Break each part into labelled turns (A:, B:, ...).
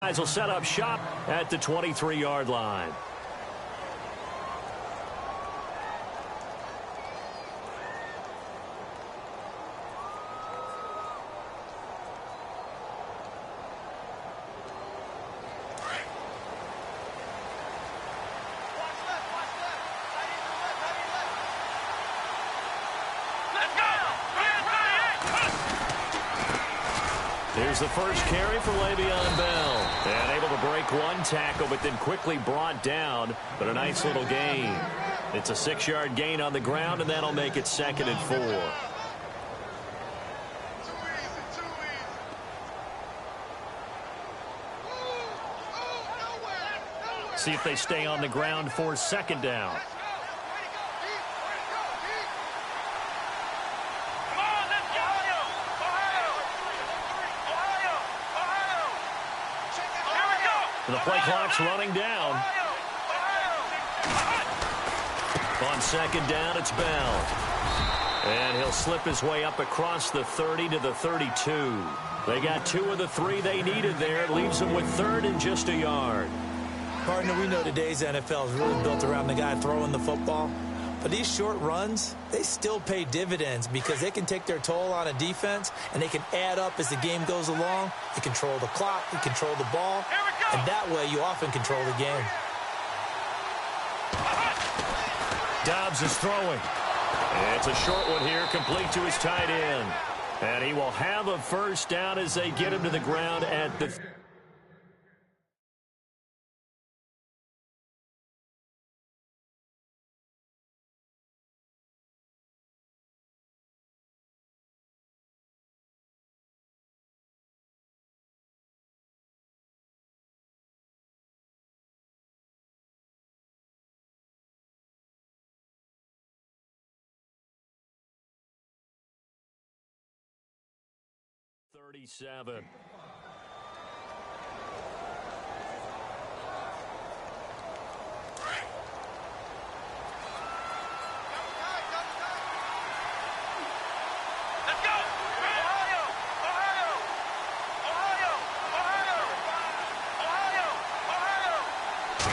A: Guys will set up shop at the 23-yard line. Here's the first carry for Le'Veon Bell. And able to break one tackle, but then quickly brought down. But a nice little gain. It's a 6-yard gain on the ground, and that'll make it 2nd and 4. See if they stay on the ground for 2nd down. The play clock's running down. On 2nd down, it's Bell. And he'll slip his way up across the 30 to the 32. They got 2 of the 3 they needed there. It leaves them with 3rd and just a yard.
B: Partner, we know today's NFL is really built around the guy throwing the football. But these short runs, they still pay dividends because they can take their toll on a defense, and they can add up as the game goes along. They control the clock, they control the ball, and that way you often control the game.
A: Dobbs is throwing. It's a short one here, complete to his tight end. And he will have a 1st down as they get him to the ground at the... .37.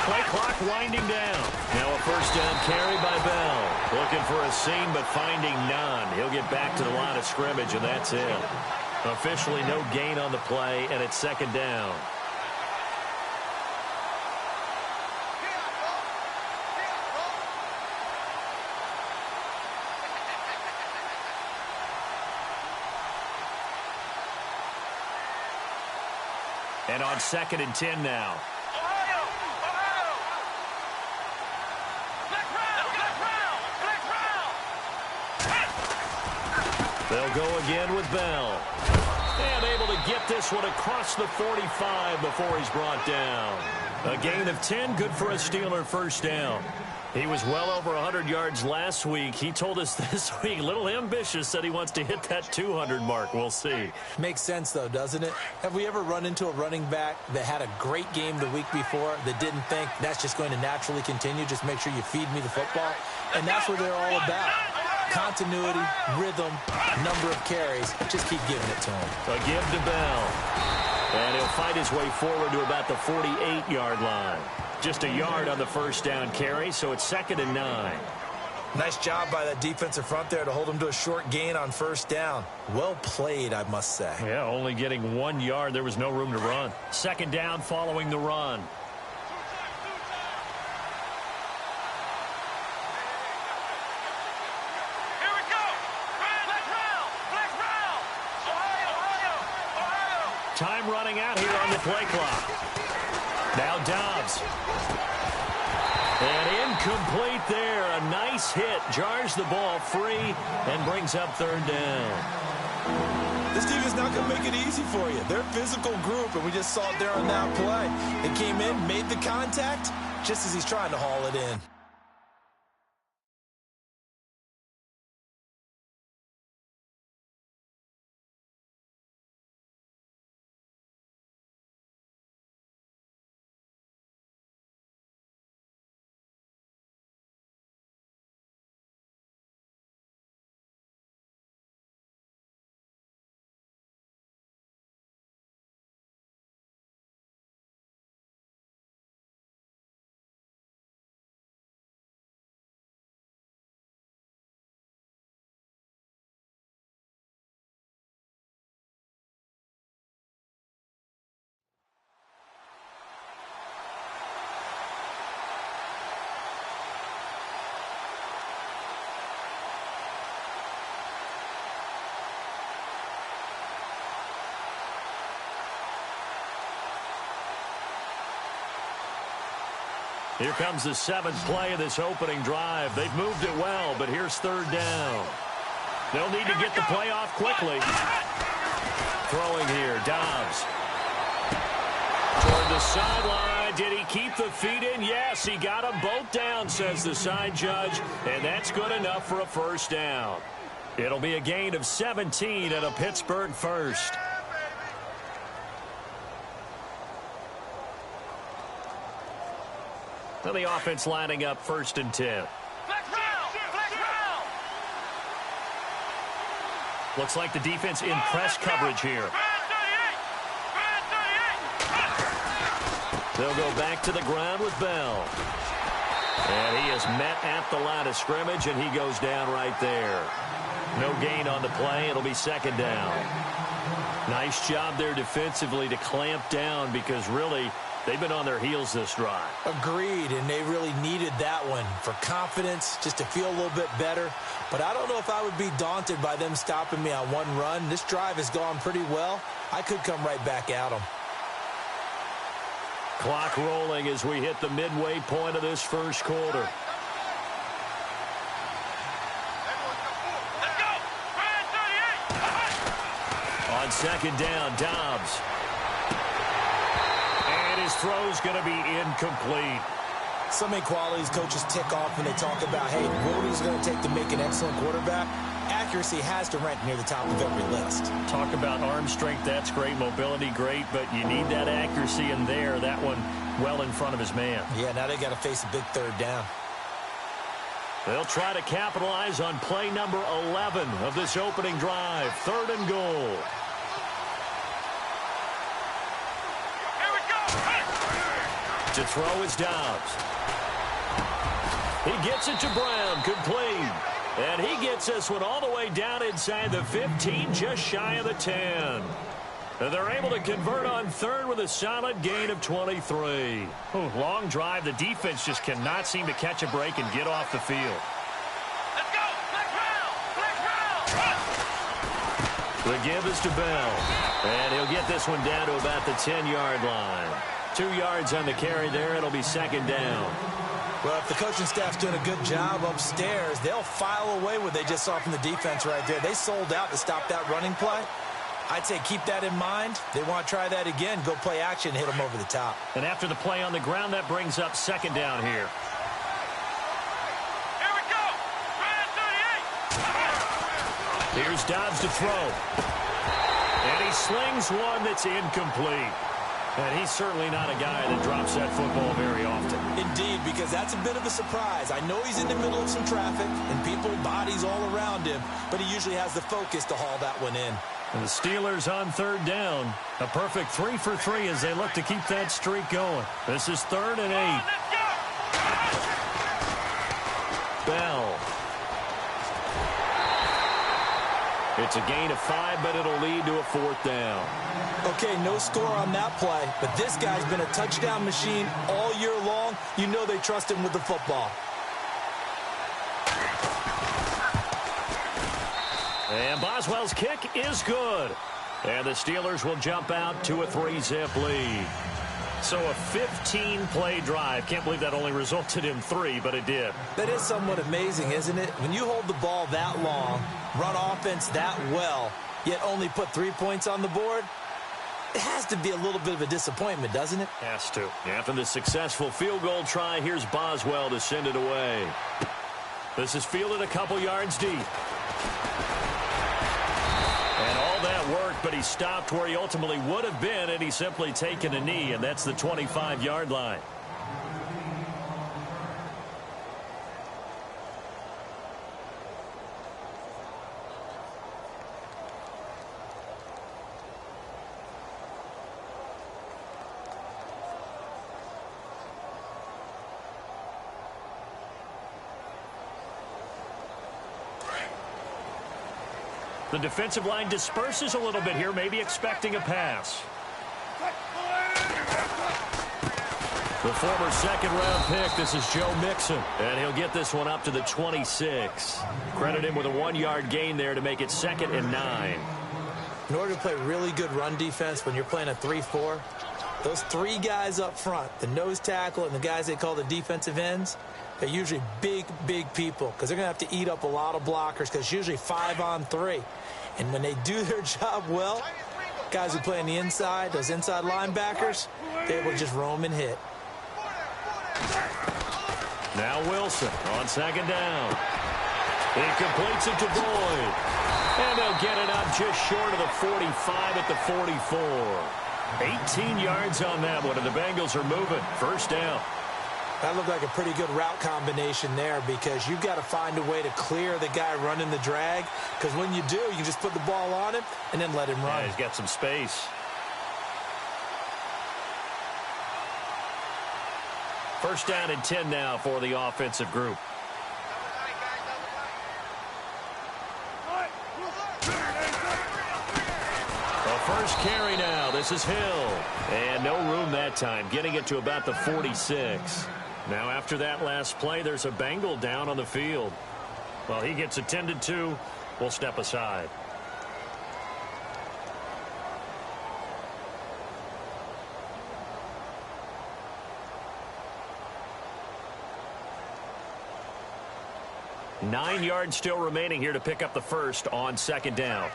A: Play clock winding down. Now a 1st down carry by Bell. Looking for a seam, but finding none. He'll get back to the line of scrimmage, and that's it. Officially no gain on the play, and it's 2nd down. And on 2nd and 10 now. They'll go again with Bell. And able to get this one across the 45 before he's brought down. A gain of 10, good for a Steeler 1st down. He was well over 100 yards last week. He told us this week, a little ambitious, said he wants to hit that 200 mark. We'll see.
B: Makes sense, though, doesn't it? Have we ever run into a running back that had a great game the week before that didn't think that's just going to naturally continue? Just make sure you feed me the football. And that's what they're all about. Continuity, rhythm, number of carries. Just keep giving it to him.
A: A give to Bell. And he'll fight his way forward to about the 48-yard line. Just a yard on the 1st down carry, so it's 2nd and 9.
B: Nice job by that defensive front there to hold him to a short gain on 1st down. Well played, I must say.
A: Yeah, only getting 1 yard. There was no room to run. 2nd down following the run. Time running out here on the play clock. Now Dobbs. And incomplete there. A nice hit. Jars the ball free and brings up 3rd down.
B: This team is not going to make it easy for you. They're a physical group, and we just saw it there on that play. They came in, made the contact, just as he's trying to haul it in.
A: Here comes the 7th play of this opening drive. They've moved it well, but here's 3rd down. They'll need to get the play off quickly. Throwing here, Dobbs. Toward the sideline. Did he keep the feet in? Yes, he got them both down, says the side judge, and that's good enough for a 1st down. It'll be a gain of 17 and a Pittsburgh 1st. So the offense lining up 1st and 10. Looks like the defense in press coverage here. They'll go back to the ground with Bell. And he is met at the line of scrimmage, and he goes down right there. No gain on the play. It'll be 2nd down. Nice job there defensively to clamp down because really they've been on their heels this drive.
B: Agreed, and they really needed that one for confidence, just to feel a little bit better. But I don't know if I would be daunted by them stopping me on one run. This drive has gone pretty well. I could come right back at them.
A: Clock rolling as we hit the midway point of this 1st quarter. On 2nd down, Dobbs. And his throw's going to be incomplete.
B: So many qualities coaches tick off when they talk about, hey, what is it going to take to make an excellent quarterback? Accuracy has to rank near the top of every list.
A: Talk about arm strength, that's great. Mobility, great, but you need that accuracy in there. That one well in front of his man.
B: Yeah, now they got to face a big 3rd down.
A: They'll try to capitalize on play number 11 of this opening drive. 3rd and goal.
C: Here we go.
A: To throw is Dobbs. He gets it to Brown, complete. And he gets this one all the way down inside the 15, just shy of the 10. And they're able to convert on 3rd with a solid gain of 23. Long drive. The defense just cannot seem to catch a break and get off the field.
C: Let's go.
A: The give is to Bell. And he'll get this one down to about the 10-yard line. 2 yards on the carry there. It'll be 2nd down.
B: Well, if the coaching staff's doing a good job upstairs, they'll file away what they just saw from the defense right there. They sold out to stop that running play. I'd say keep that in mind. They want to try that again, go play action, hit them over the top.
A: And after the play on the ground, that brings up 2nd down here.
C: Here we go. 38.
A: Here's Dobbs to throw. And he slings one that's incomplete. And he's certainly not a guy that drops that football very often.
B: Indeed, because that's a bit of a surprise. I know he's in the middle of some traffic and people, bodies all around him, but he usually has the focus to haul that one in.
A: And the Steelers on 3rd down. A perfect 3 for 3 as they look to keep that streak going. This is 3rd and 8. Bell. It's a gain of 5, but it'll lead to a 4th down.
B: Okay, no score on that play, but this guy's been a touchdown machine all year long. You know they trust him with the football.
A: And Boswell's kick is good. And the Steelers will jump out to a 3-zip lead. So a 15-play drive. Can't believe that only resulted in 3, but it did.
B: That is somewhat amazing, isn't it? When you hold the ball that long, run offense that well, yet only put 3 points on the board, it has to be a little bit of a disappointment, doesn't it?
A: Has to. After the successful field goal try, here's Boswell to send it away. This is fielded a couple yards deep. And all that worked, but he stopped where he ultimately would have been, and he's simply taken a knee, and that's the 25-yard line. The defensive line disperses a little bit here, maybe expecting a pass. The former second-round pick, this is Joe Mixon, and he'll get this one up to the 26. Credit him with a 1-yard gain there to make it 2nd and 9.
B: In order to play really good run defense when you're playing a 3-4, Those three guys up front, the nose tackle and the guys they call the defensive ends, they're usually big, big people because they're going to have to eat up a lot of blockers because it's usually 5-on-3. And when they do their job well, guys who play on the inside, those inside linebackers, they're able to just roam and hit.
A: Now Wilson on second down. He completes it to Boyd. And they'll get it up just short of the 45 at the 44. 18 yards on that one, and the Bengals are moving. First down.
B: That looked like a pretty good route combination there because you've got to find a way to clear the guy running the drag because when you do, you just put the ball on him and then let him run.
A: Yeah, he's got some space. First down and 10 now for the offensive group. First carry now. This is Hill. And no room that time. Getting it to about the 46. Now after that last play, there's a Bengal down on the field. Well, he gets attended to. We'll step aside. Nine yards still remaining here to pick up the first on second down.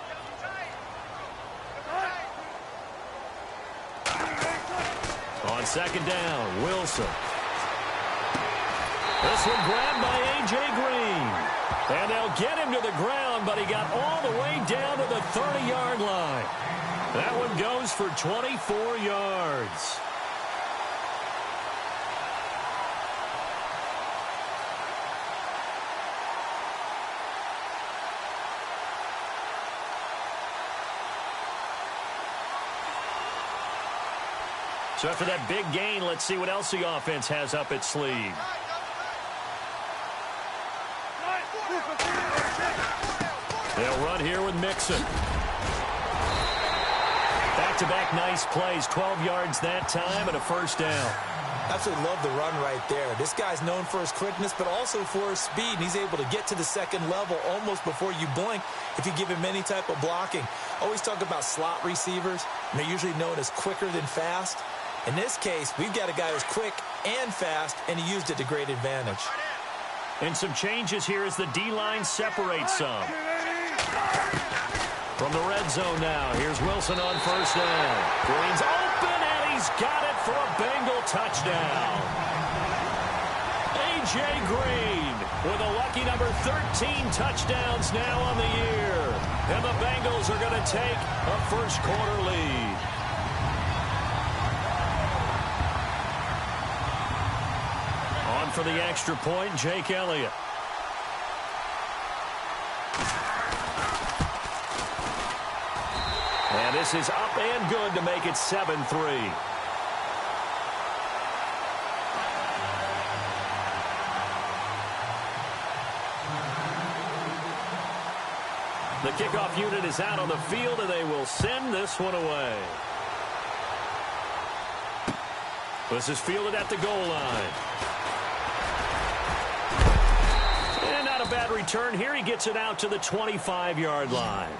A: On second down, Wilson. This one grabbed by A.J. Green. And they'll get him to the ground, but he got all the way down to the 30-yard line. That one goes for 24 yards. So after that big gain, let's see what else the offense has up its sleeve. They'll run here with Mixon. Back-to-back nice plays, 12 yards that time and a first down.
B: Absolutely love the run right there. This guy's known for his quickness, but also for his speed. And he's able to get to the second level almost before you blink if you give him any type of blocking. Always talk about slot receivers, and they're usually known as quicker than fast. In this case, we've got a guy who's quick and fast, and he used it to great advantage.
A: And some changes here as the D-line separates some. From the red zone now, here's Wilson on first down. Green's open, and he's got it for a Bengal touchdown. A.J. Green with a lucky number 13 touchdowns now on the year. And the Bengals are going to take a first-quarter lead. On for the extra point, Jake Elliott. And this is up and good to make it 7-3. The kickoff unit is out on the field, and they will send this one away. This is fielded at the goal line. And not a bad return here. He gets it out to the 25-yard line.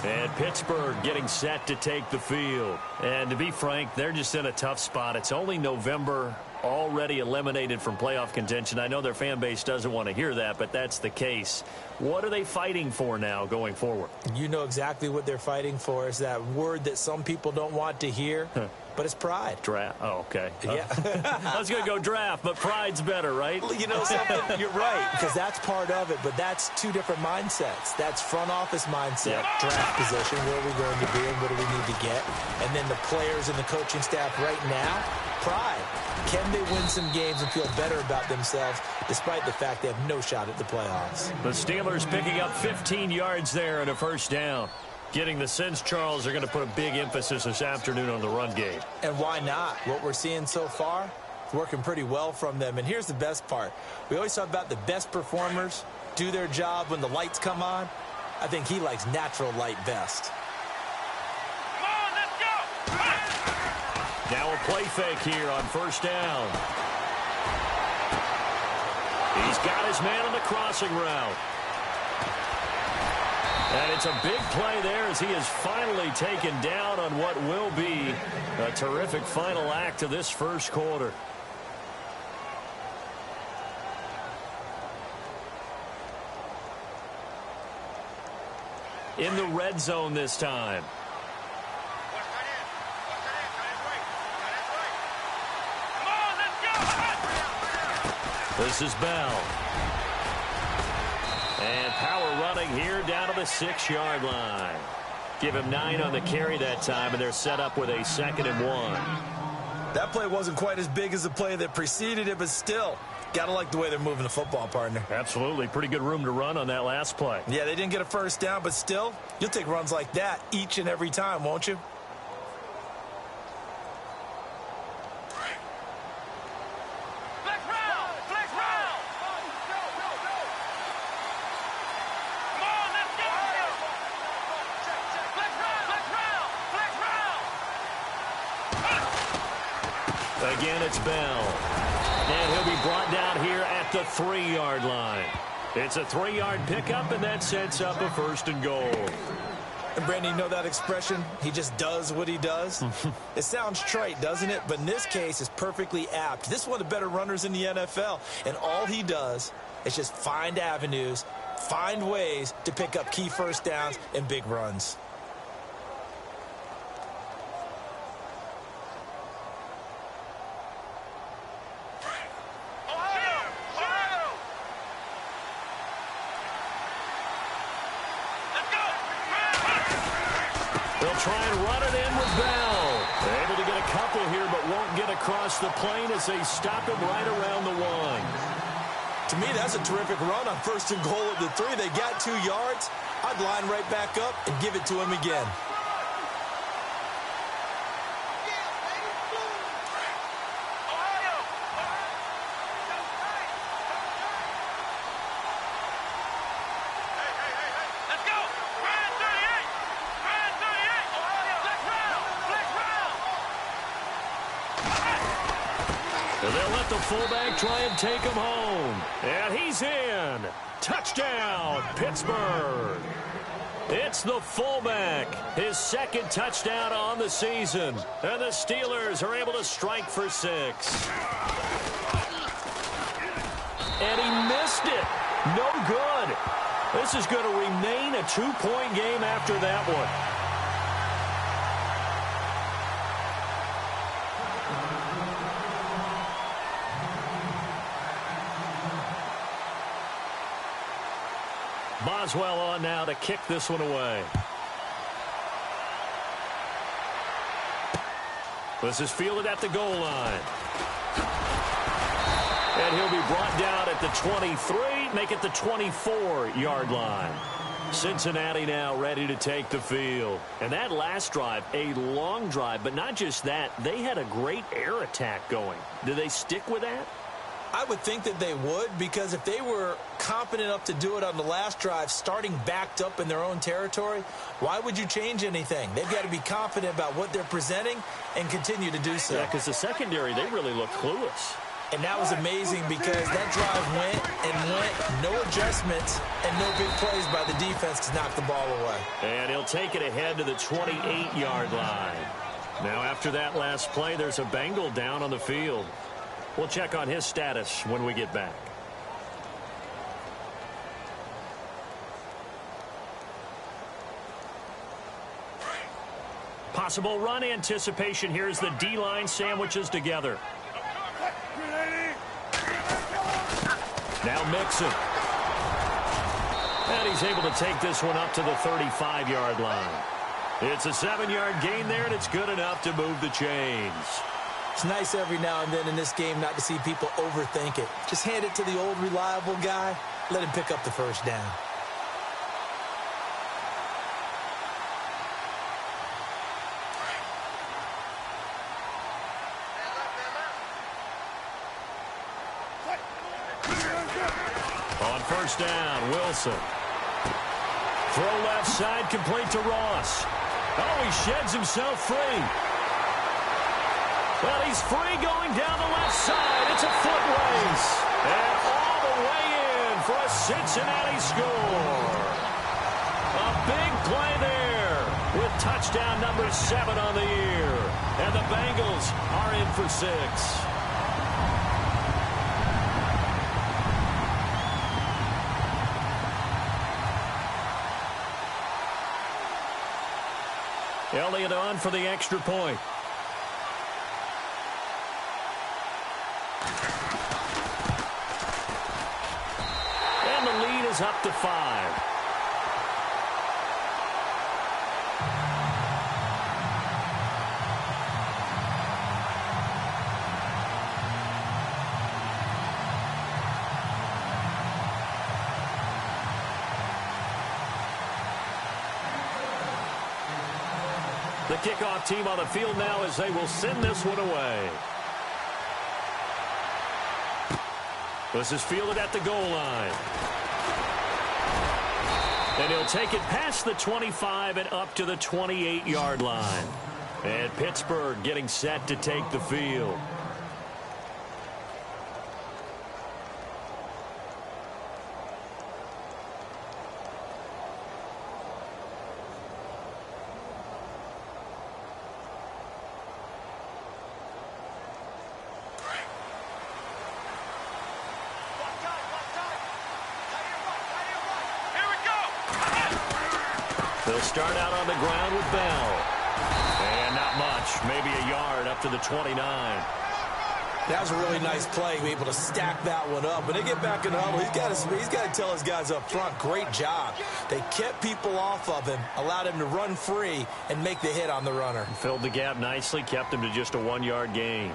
A: And Pittsburgh getting set to take the field. And to be frank, they're just in a tough spot. It's only November, already eliminated from playoff contention. I know their fan base doesn't want to hear that, but that's the case. What are they fighting for now going forward?
B: You know exactly what they're fighting for. Is that word that some people don't want to hear, but it's pride.
A: Draft. Oh, okay.
B: Yeah.
A: I was going to go draft, but pride's better, right?
B: You know something? You're right, because that's part of it, but that's two different mindsets. That's front office mindset, draft position, where are we going to be and what do we need to get? And then the players and the coaching staff right now, pride. Can they win some games and feel better about themselves despite the fact they have no shot at the playoffs?
A: The Steelers picking up 15 yards there and a first down. Getting the sense, Charles, are going to put a big emphasis this afternoon on the run game.
B: And why not? What we're seeing so far, it's working pretty well from them. And here's the best part. We always talk about the best performers do their job when the lights come on. I think he likes natural light best.
C: Come on, let's go!
A: Now a play fake here on first down. He's got his man on the crossing route. And it's a big play there as he is finally taken down on what will be a terrific final act of this first quarter. In the red zone this time. This is Bell. And power running here down to the 6-yard line. Give him 9 on the carry that time, and they're set up with a 2nd and 1.
B: That play wasn't quite as big as the play that preceded it, but still, gotta like the way they're moving the football, partner.
A: Absolutely. Pretty good room to run on that last play.
B: Yeah, they didn't get a first down, but still, you'll take runs like that each and every time, won't you?
A: Again, it's Bell. And he'll be brought down here at the 3-yard line. It's a 3-yard pickup, and that sets up a 1st and goal.
B: And, Brandon, you know that expression? He just does what he does? It sounds trite, doesn't it? But in this case, it's perfectly apt. This is one of the better runners in the NFL, and all he does is just find avenues, find ways to pick up key first downs and big runs.
A: Try and run it in with Bell. They're able to get a couple here, but won't get across the plane as they stop him right around the 1.
B: To me, that's a terrific run on 1st and goal at the 3. They got 2 yards. I'd line right back up and give it to him again.
A: They'll let the fullback try and take him home. And he's in. Touchdown, Pittsburgh. It's the fullback. His 2nd touchdown on the season. And the Steelers are able to strike for 6. And he missed it. No good. This is going to remain a 2-point game after that one. Boswell on now to kick this one away. This is fielded at the goal line. And he'll be brought down at the 23, make it the 24-yard line. Cincinnati now ready to take the field. And that last drive, a long drive, but not just that, they had a great air attack going. Do they stick with that?
B: I would think that they would, because if they were competent enough to do it on the last drive, starting backed up in their own territory, why would you change anything? They've got to be confident about what they're presenting and continue to do so.
A: Yeah, because the secondary, they really look clueless.
B: And that was amazing because that drive went and went, no adjustments, and no big plays by the defense to knock the ball away.
A: And he'll take it ahead to the 28-yard line. Now, after that last play, there's a Bengal down on the field. We'll check on his status when we get back. Possible run anticipation here as the D-line sandwiches together. Now Mixon. And he's able to take this one up to the 35-yard line. It's a 7-yard gain there, and it's good enough to move the chains.
B: It's nice every now and then in this game not to see people overthink it. Just hand it to the old reliable guy. Let him pick up the first down.
A: On first down, Wilson. Throw left side, complete to Ross. Oh, he sheds himself free. Well, he's free going down the left side. It's a foot race. And all the way in for a Cincinnati score. A big play there with touchdown number 7 on the year. And the Bengals are in for 6. Elliott on for the extra point. And the lead is up to 5. The kickoff team on the field now as they will send this one away. This is fielded at the goal line. And he'll take it past the 25 and up to the 28-yard line. And Pittsburgh getting set to take the field. They'll start out on the ground with Bell. And not much, maybe a yard up to the 29.
B: That was a really nice play, able to stack that one up. When they get back in the huddle, he's got to tell his guys up front, great job. They kept people off of him, allowed him to run free and make the hit on the runner.
A: Filled the gap nicely, kept him to just a 1-yard gain.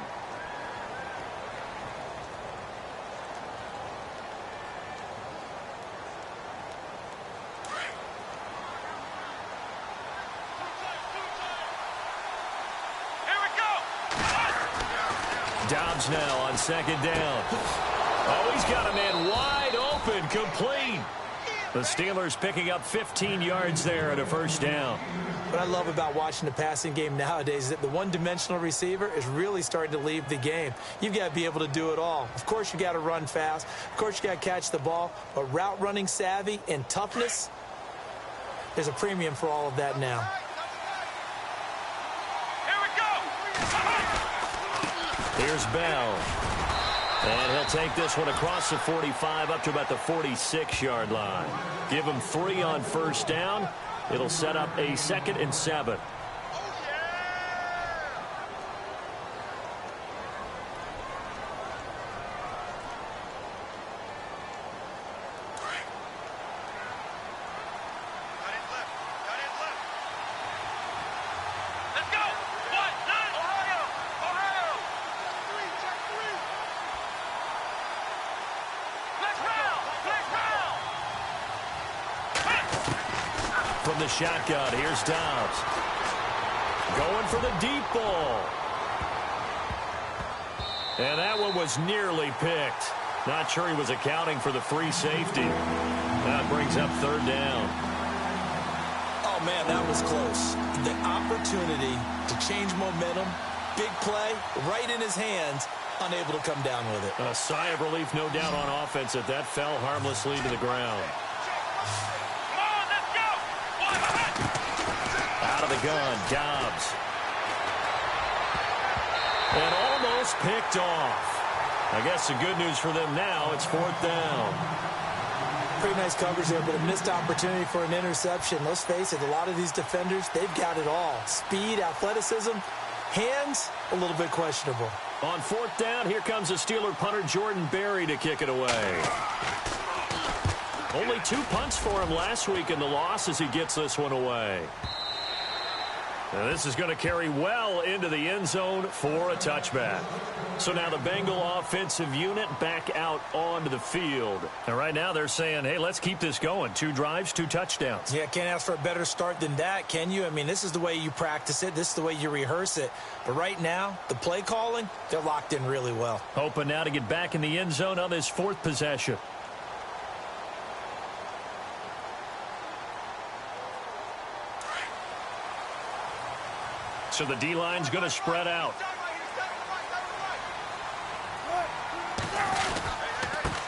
A: Dobbs now on second down. Oh, he's got a man wide open, complete. The Steelers picking up 15 yards there at a first down.
B: What I love about watching the passing game nowadays is that the one-dimensional receiver is really starting to leave the game. You've got to be able to do it all. Of course, you got to run fast. Of course, you got to catch the ball. But route running savvy and toughness, there's a premium for all of that now.
A: Here's Bell. And he'll take this one across the 45 up to about the 46-yard line. Give him 3 on first down. It'll set up a 2nd and 7. From the shotgun, here's Dobbs. Going for the deep ball. And that one was nearly picked. Not sure he was accounting for the free safety. That brings up 3rd down.
B: Oh, man, that was close. The opportunity to change momentum, big play, right in his hands, unable to come down with it.
A: A sigh of relief, no doubt, on offense that fell harmlessly to the ground. Out of the gun, Dobbs. And almost picked off. I guess the good news for them now, it's 4th down.
B: Pretty nice coverage there, but a missed opportunity for an interception. Let's face it, a lot of these defenders, they've got it all. Speed, athleticism, hands, a little bit questionable.
A: On 4th down, here comes the Steeler punter Jordan Berry to kick it away. Only 2 punts for him last week in the loss as he gets this one away. Now this is going to carry well into the end zone for a touchback. So now the Bengal offensive unit back out onto the field. And right now they're saying, hey, let's keep this going. 2 drives, 2 touchdowns.
B: Yeah, can't ask for a better start than that, can you? I mean, this is the way you practice it. This is the way you rehearse it. But right now, the play calling, they're locked in really well.
A: Hoping now to get back in the end zone on this 4th possession. So the D-line's going to spread out.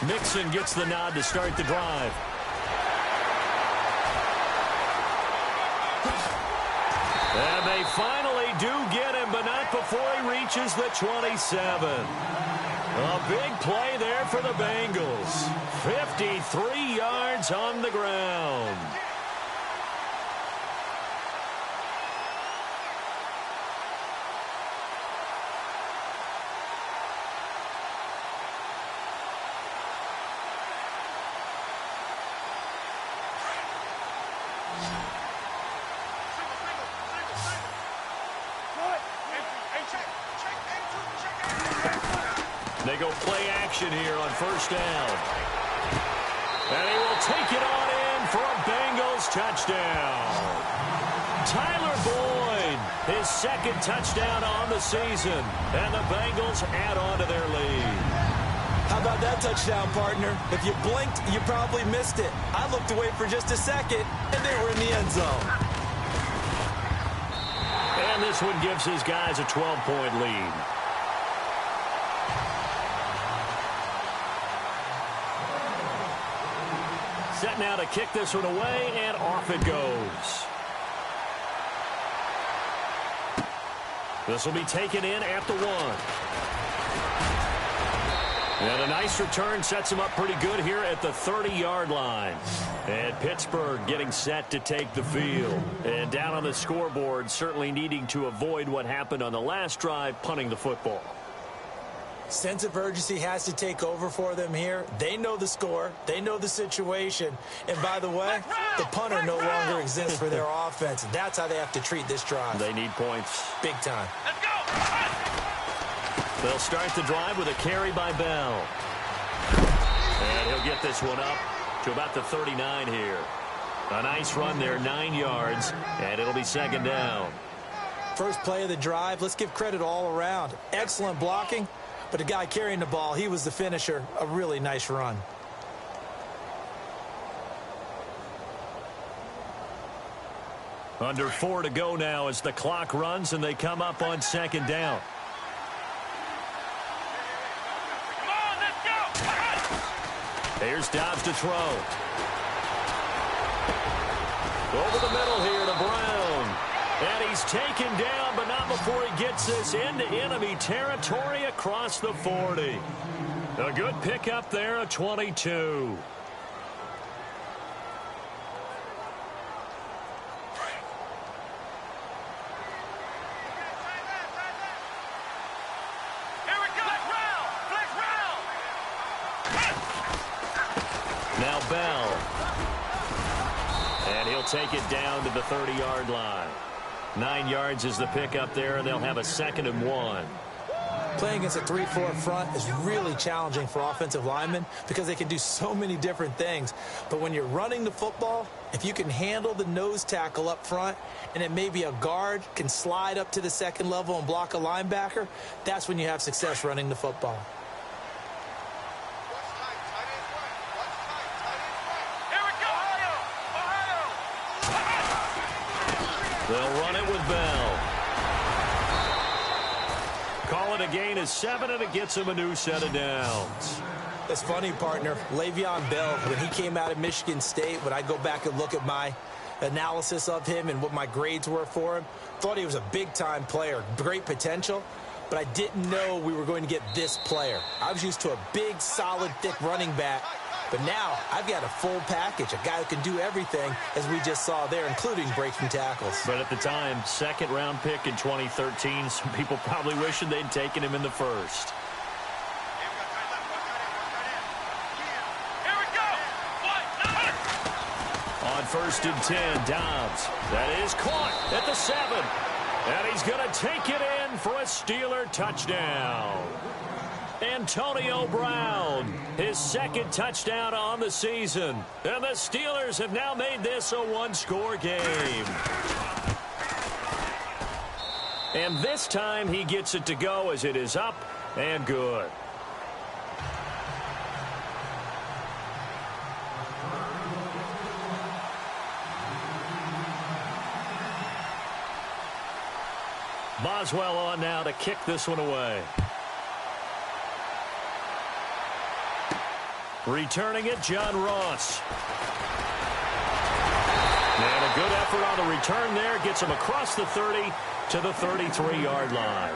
A: Mixon gets the nod to start the drive. finally do get him, but not before he reaches the 27. A big play there for the Bengals. 53 yards on the ground. They go play action here on first down. And he will take it on in for a Bengals touchdown. Tyler Boyd, his second touchdown on the season. And the Bengals add on to their lead.
B: How about that touchdown, partner? If you blinked, you probably missed it. I looked away for just a second, and they were in the end zone.
A: And this one gives his guys a 12-point lead. Set now to kick this one away, and off it goes. This will be taken in at the 1. And a nice return sets him up pretty good here at the 30-yard line. And Pittsburgh getting set to take the field. And down on the scoreboard, certainly needing to avoid what happened on the last drive, punting the football.
B: Sense of urgency has to take over for them here. They know the score. They know the situation. And by the way, the punter no longer exists for their offense. That's how they have to treat this drive.
A: They need points.
B: Big time.
C: Let's go.
A: They'll start the drive with a carry by Bell. And he'll get this one up to about the 39 here. A nice run there, 9 yards, and it'll be second down.
B: First play of the drive, let's give credit all around. Excellent blocking. But the guy carrying the ball, he was the finisher. A really nice run.
A: Under 4 to go now as the clock runs and they come up on second down.
C: Come on, let's go.
A: Here's Dobbs to throw. Over the middle here to Brown. And he's taken down, but not before he gets this into enemy territory across the 40. A good pickup there, a 22.
C: Here we go. Flex round.
A: Now Bell. And he'll take it down to the 30-yard line. 9 yards is the pickup there, and they'll have a 2nd and 1.
B: Playing against a 3-4 front is really challenging for offensive linemen because they can do so many different things. But when you're running the football, if you can handle the nose tackle up front and then maybe a guard can slide up to the second level and block a linebacker, that's when you have success running the football.
A: They'll run it with Bell. Call it a gain of 7, and it gets him a new set of downs.
B: It's funny, partner. Le'Veon Bell, when he came out of Michigan State, when I go back and look at my analysis of him and what my grades were for him, thought he was a big-time player, great potential, but I didn't know we were going to get this player. I was used to a big, solid, thick running back. But now I've got a full package, a guy who can do everything, as we just saw there, including breaking tackles.
A: But at the time, 2nd-round pick in 2013, some people probably wishing they'd taken him in the 1st.
C: Here we go.
A: On 1st and 10, Dobbs. That is caught at the 7. And he's going to take it in for a Steeler touchdown. Antonio Brown, his 2nd touchdown on the season. And the Steelers have now made this a 1-score game. And this time he gets it to go as it is up and good. Boswell on now to kick this one away. Returning it, John Ross. And a good effort on the return there. Gets him across the 30 to the 33-yard line.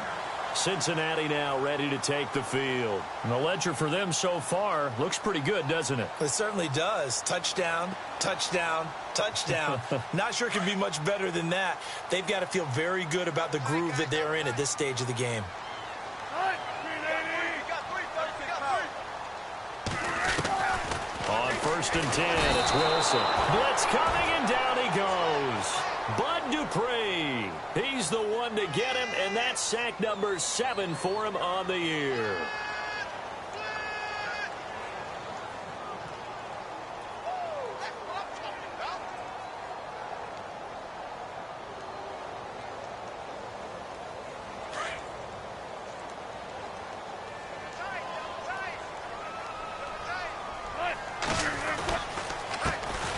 A: Cincinnati now ready to take the field. And the ledger for them so far looks pretty good, doesn't it?
B: It certainly does. Touchdown, touchdown, touchdown. Not sure it can be much better than that. They've got to feel very good about the groove that they're in at this stage of the game.
A: On 1st and 10, it's Wilson. Blitz coming, and down he goes. Bud Dupree. He's the one to get him, and that's sack number 7 for him on the year.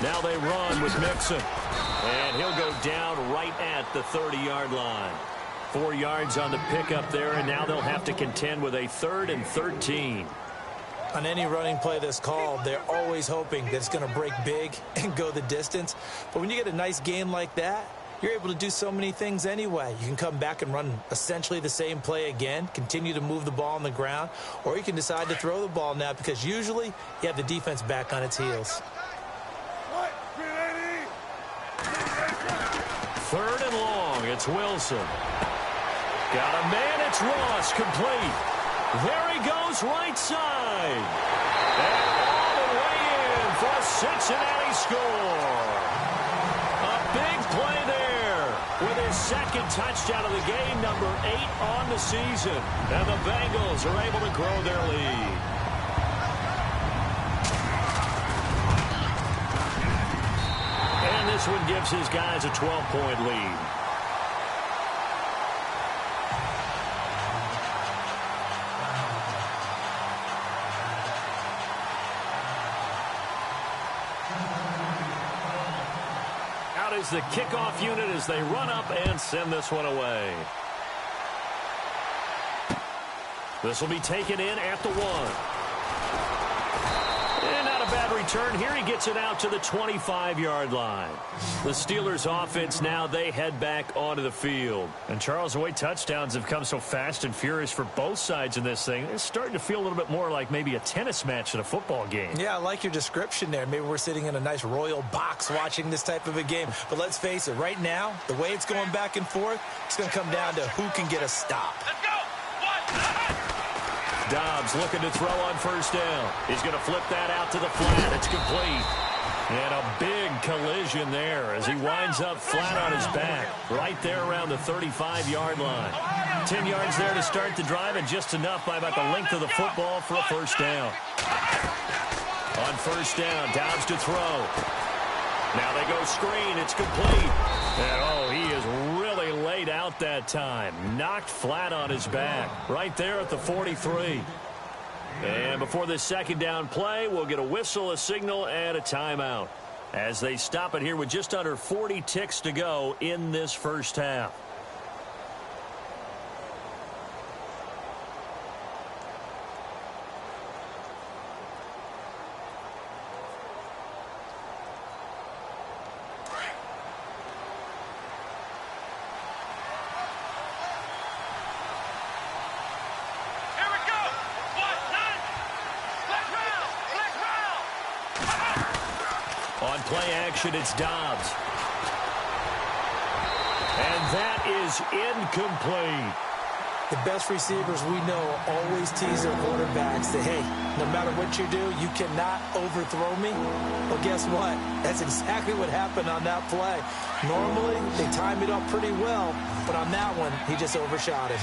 A: Now they run with Mixon. And he'll go down right at the 30-yard line. 4 yards on the pickup there, and now they'll have to contend with a 3rd and 13.
B: On any running play that's called, they're always hoping that it's going to break big and go the distance. But when you get a nice gain like that, you're able to do so many things anyway. You can come back and run essentially the same play again, continue to move the ball on the ground, or you can decide to throw the ball now because usually you have the defense back on its heels.
A: 3rd and long, it's Wilson. Got a man, it's Ross, complete. There he goes, right side. And all the way in for a Cincinnati score. A big play there with his 2nd touchdown of the game, number 8 on the season. And the Bengals are able to grow their lead. And this one gives his guys a 12-point lead. Out is the kickoff unit as they run up and send this one away. This will be taken in at the 1. And not a bad return here. He gets it out to the 25-yard line. The Steelers offense now, they head back onto the field. And Charles, the way touchdowns have come so fast and furious for both sides in this thing, it's starting to feel a little bit more like maybe a tennis match in a football game.
B: Yeah, I like your description there. Maybe we're sitting in a nice royal box watching this type of a game. But let's face it, right now, the way it's going back and forth, it's going to come down to who can get a stop.
C: Let's go.
A: Dobbs looking to throw on 1st down. He's going to flip that out to the flat. It's complete. And a big collision there as he winds up flat on his back. Right there around the 35-yard line. 10 yards there to start the drive, and just enough by about the length of the football for a 1st down. On 1st down, Dobbs to throw. Now they go screen. It's complete. And, he is really laid out that time. Knocked flat on his back. Right there at the 43. And before this 2nd down play, we'll get a whistle, a signal, and a timeout as they stop it here with just under 40 ticks to go in this 1st half. On play action, it's Dobbs. And that is incomplete.
B: The best receivers we know always tease their quarterbacks that, hey, no matter what you do, you cannot overthrow me. Well, guess what? That's exactly what happened on that play. Normally, they time it up pretty well, but on that one, he just overshot it.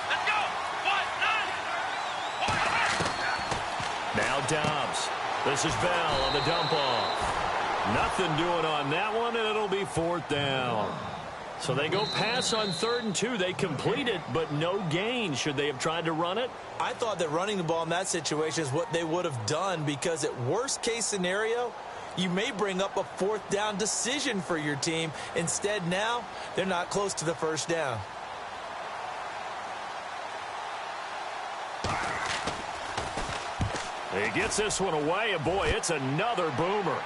C: Let's go.
A: Now Dobbs. This is Bell on the dump off. Nothing doing on that one, and it'll be 4th down. So they go pass on 3rd and 2. They complete it, but no gain. Should they have tried to run it?
B: I thought that running the ball in that situation is what they would have done, because at worst case scenario, you may bring up a 4th down decision for your team. Instead, now, they're not close to the 1st down.
A: He gets this one away, and boy, it's another boomer.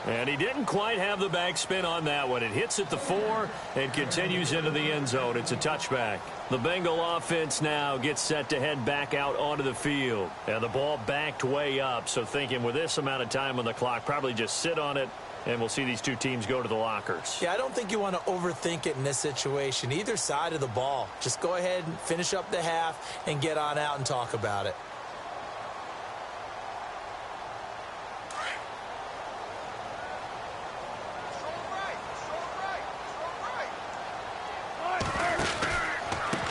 A: And he didn't quite have the backspin on that one. It hits at the 4 and continues into the end zone. It's a touchback. The Bengal offense now gets set to head back out onto the field. And the ball backed way up. So thinking with this amount of time on the clock, probably just sit on it. And we'll see these two teams go to the lockers.
B: Yeah, I don't think you want to overthink it in this situation. Either side of the ball. Just go ahead and finish up the half and get on out and talk about it.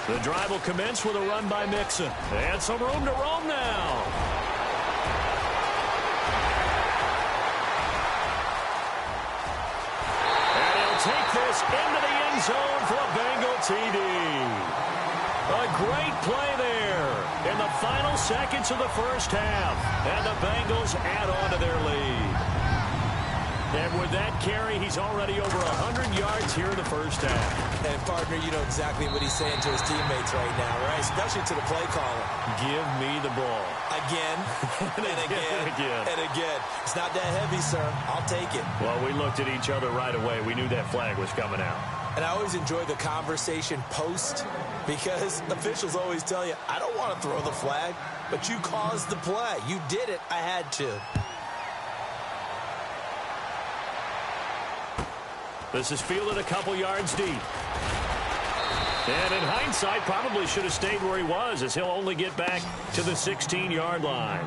A: The drive will commence with a run by Mixon. And some room to roam now. And he'll take this into the end zone for a Bengal TD. A great play there in the final seconds of the first half. And the Bengals add on to their lead. And with that carry, he's already over 100 yards here in the first half.
B: And, partner, you know exactly what he's saying to his teammates right now, right? Especially to the play caller.
A: Give me the ball.
B: Again, and again, and again. It's not that heavy, sir. I'll take it.
A: Well, we looked at each other right away. We knew that flag was coming out.
B: And I always enjoy the conversation post because officials always tell you, I don't want to throw the flag, but you caused the play. You did it. I had to.
A: This is fielded a couple yards deep. And in hindsight, probably should have stayed where he was as he'll only get back to the 16-yard line.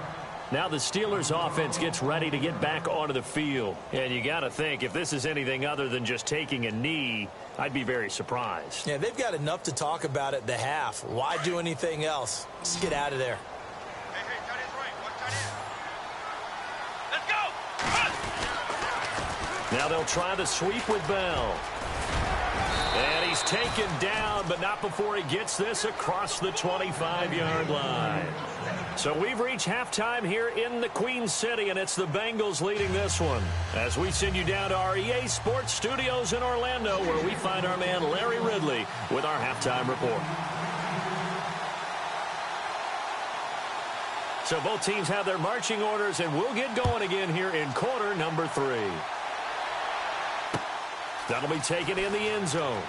A: Now the Steelers offense gets ready to get back onto the field. And you got to think, if this is anything other than just taking a knee, I'd be very surprised.
B: Yeah, they've got enough to talk about at the half. Why do anything else? Just get out of there.
C: Hey, tight end's right. One tight end. Let's go! Run!
A: Now they'll try the sweep with Bell. And he's taken down, but not before he gets this across the 25-yard line. So we've reached halftime here in the Queen City, and it's the Bengals leading this one. As we send you down to our EA Sports Studios in Orlando, where we find our man Larry Ridley with our halftime report. So both teams have their marching orders, and we'll get going again here in quarter number 3. That'll be taken in the end zone.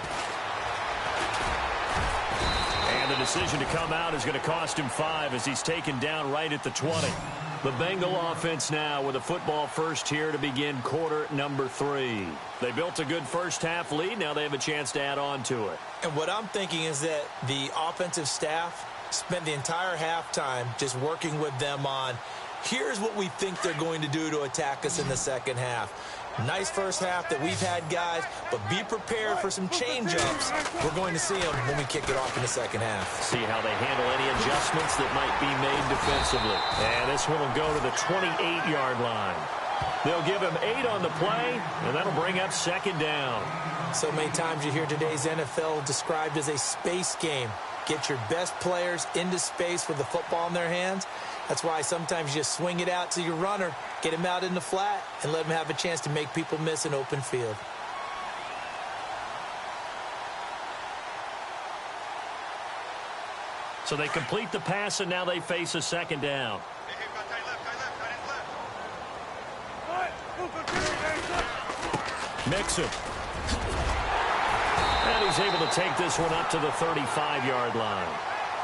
A: And the decision to come out is going to cost him 5 as he's taken down right at the 20. The Bengal offense now with a football first here to begin quarter number 3. They built a good first half lead. Now they have a chance to add on to it.
B: And what I'm thinking is that the offensive staff spent the entire halftime just working with them on, here's what we think they're going to do to attack us in the second half. Nice first half that we've had, guys, but be prepared for some change-ups. We're going to see them when we kick it off in the second half.
A: See how they handle any adjustments that might be made defensively. And this one will go to the 28-yard line. They'll give him 8 on the play, and that'll bring up second down.
B: So many times you hear today's NFL described as a space game. Get your best players into space with the football in their hands. That's why sometimes you just swing it out to your runner, get him out in the flat, and let him have a chance to make people miss an open field.
A: So they complete the pass, and now they face a second down.
C: Hey, we got tight end's left.
A: Mixon. And he's able to take this one up to the 35-yard line.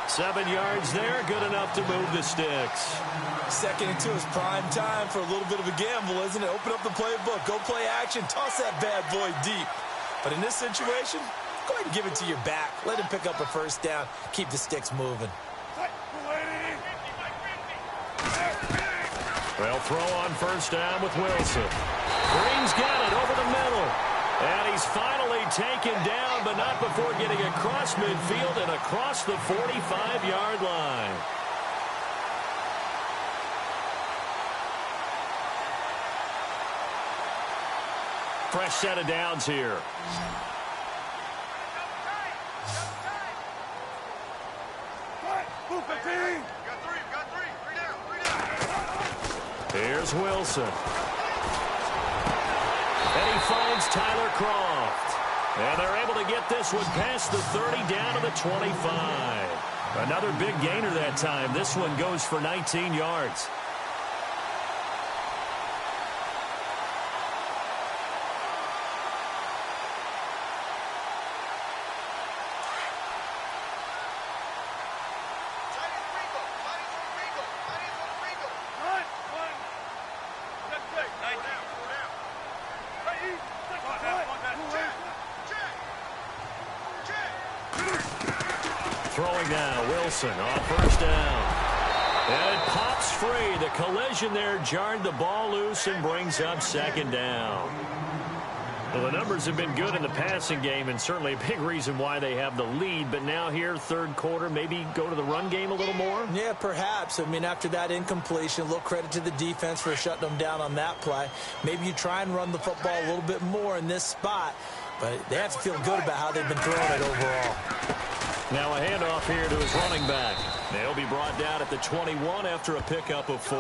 A: 7 yards there, good enough to move the sticks.
B: Second and 2 is prime time for a little bit of a gamble, isn't it? Open up the playbook, go play action, toss that bad boy deep. But in this situation, go ahead and give it to your back. Let him pick up a first down, keep the sticks moving.
A: They'll throw on first down with Wilson. Green's got it over the middle. And he's finally taken down, but not before getting across midfield and across the 45-yard line. Fresh set of downs here. Here's Wilson. And he finds Tyler Croft. And they're able to get this one past the 30 down to the 25. Another big gainer that time. This one goes for 19 yards. Throwing now, Wilson on first down. And it pops free. The collision there jarred the ball loose and brings up second down. Well, the numbers have been good in the passing game and certainly a big reason why they have the lead. But now here, third quarter, maybe go to the run game a little more?
B: Yeah, perhaps. I mean, after that incompletion, a little credit to the defense for shutting them down on that play. Maybe you try and run the football a little bit more in this spot. But they have to feel good about how they've been throwing it overall.
A: Now a handoff here to his running back. They'll be brought down at the 21 after a pickup of 4.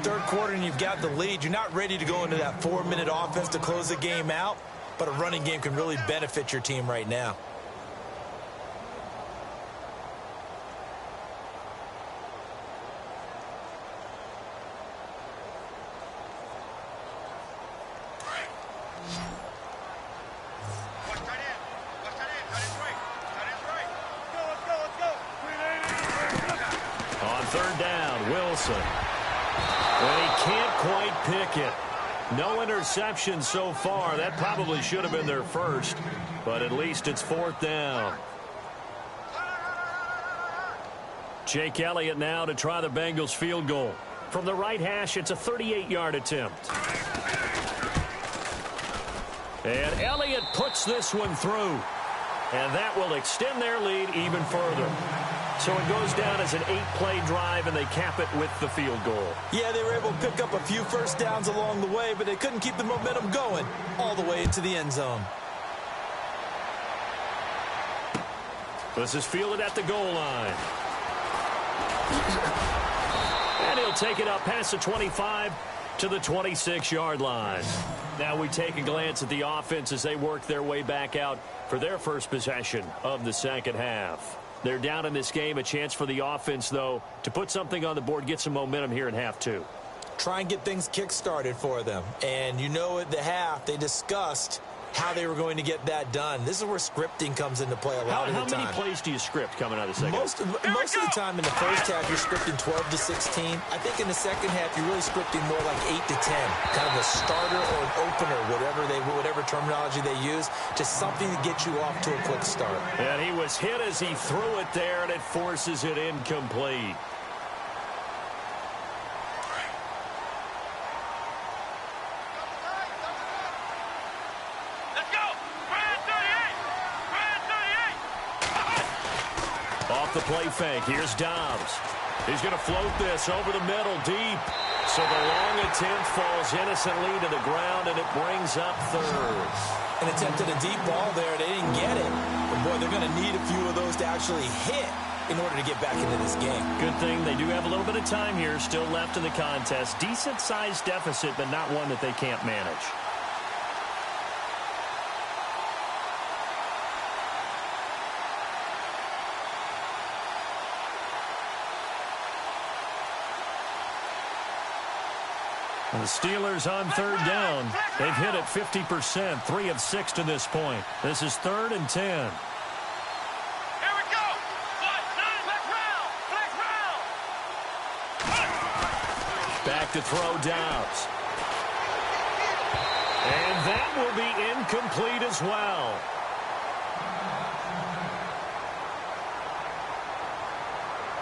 B: Third quarter and you've got the lead. You're not ready to go into that 4-minute offense to close the game out, but a running game can really benefit your team right now.
A: Well, he can't quite pick it. No interception so far. That probably should have been their first, but at least it's fourth down. Jake Elliott now to try the Bengals field goal. From the right hash, it's a 38-yard attempt. And Elliott puts this one through. And that will extend their lead even further. So it goes down as an 8-play drive, and they cap it with the field goal.
B: Yeah, they were able to pick up a few first downs along the way, but they couldn't keep the momentum going all the way into the end zone.
A: This is fielded at the goal line. And he'll take it up past the 25 to the 26-yard line. Now we take a glance at the offense as they work their way back out for their first possession of the second half. They're down in this game. A chance for the offense, though, to put something on the board, get some momentum here in half two.
B: Try and get things kick-started for them. And you know at the half, they discussed how they were going to get that done. This is where scripting comes into play a lot of the time.
A: How many plays do you script coming out of the second?
B: Most of the time in the first half, you're scripting 12 to 16. I think in the second half, you're really scripting more like 8 to 10. Kind of a starter or an opener, whatever terminology they use. Just something to get you off to a quick start.
A: And he was hit as he threw it there, and it forces it incomplete. The play fake. Here's Dobbs. He's going to float this over the middle deep. So the long attempt falls innocently to the ground, and it brings up third.
B: An attempt at a deep ball there. They didn't get it. But, boy, they're going to need a few of those to actually hit in order to get back into this game.
A: Good thing they do have a little bit of time here still left in the contest. Decent-sized deficit, but not one that they can't manage. The Steelers on third down. They've hit it 50%, 3 of 6 to this point. This is 3rd and 10.
C: Here we go.
A: Back to throw Dobbs. And that will be incomplete as well.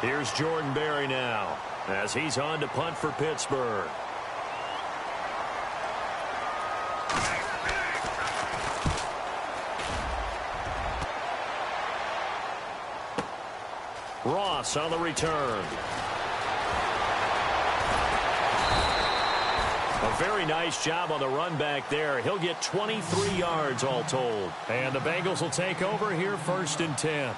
A: Here's Jordan Berry now as he's on to punt for Pittsburgh. Ross on the return. A very nice job on the run back there. He'll get 23 yards all told. And the Bengals will take over here 1st and 10.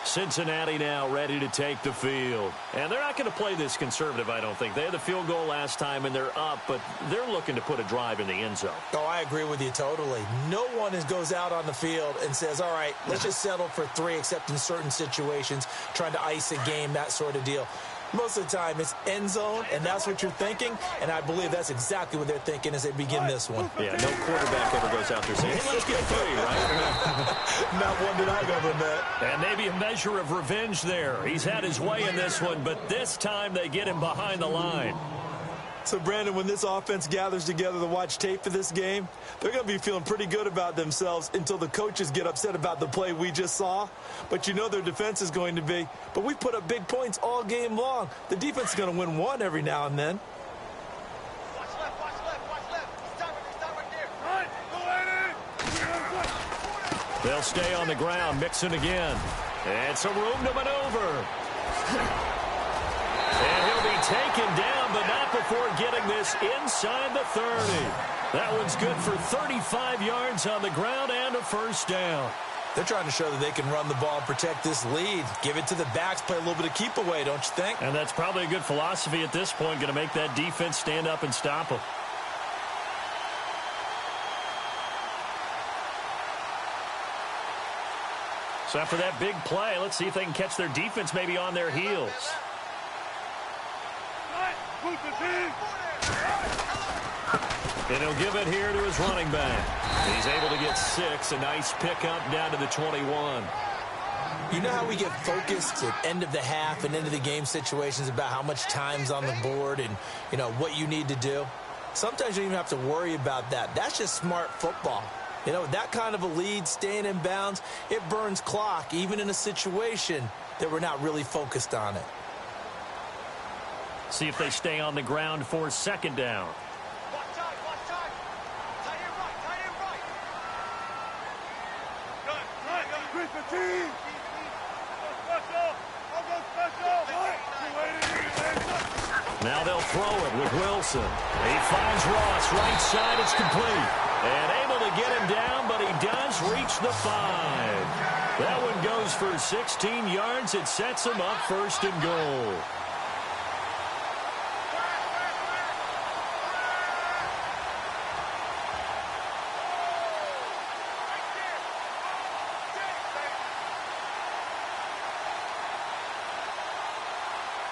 A: Cincinnati now ready to take the field. And they're not going to play this conservative, I don't think. They had the field goal last time, and they're up, but they're looking to put a drive in the end zone.
B: Oh, I agree with you totally. No one goes out on the field and says, all right, let's just settle for 3, except in certain situations, trying to ice a game, that sort of deal. Most of the time, it's end zone, and that's what you're thinking, and I believe that's exactly what they're thinking as they begin this one.
A: Yeah, no quarterback ever goes out there saying, hey, let's get 3, right?
B: Not one that I've ever met.
A: And maybe a measure of revenge there. He's had his way in this one, but this time they get him behind the line.
B: So, Brandon, when this offense gathers together to watch tape for this game, they're going to be feeling pretty good about themselves until the coaches get upset about the play we just saw. But you know their defense is going to be. But we put up big points all game long. The defense is going to win one every now and then.
C: Watch left, watch left, watch left. Stop right there. Run! Go,
A: They'll stay on the ground, mixing again. And some room to maneuver. And he'll be taken down, but not before getting this inside the 30. That one's good for 35 yards on the ground and a first down.
B: They're trying to show that they can run the ball and protect this lead. Give it to the backs, play a little bit of keep away, don't you think?
A: And that's probably a good philosophy at this point, going to make that defense stand up and stop them. So after that big play, let's see if they can catch their defense maybe on their heels. And he'll give it here to his running back. He's able to get 6. A nice pickup down to the 21.
B: You know how we get focused at end of the half and end of the game situations about how much time's on the board and, you know, what you need to do? Sometimes you don't even have to worry about that. That's just smart football. You know, that kind of a lead, staying in bounds, it burns clock, even in a situation that we're not really focused on it.
A: See if they stay on the ground for second down.
C: watch time, watch time. Tight end right, tight end right. Good, good, good. Quick the team. I'll go special.
A: Now they'll throw it with Wilson. He finds Ross, right side, it's complete. And able to get him down, but he does reach the 5. That one goes for 16 yards. It sets him up first and goal.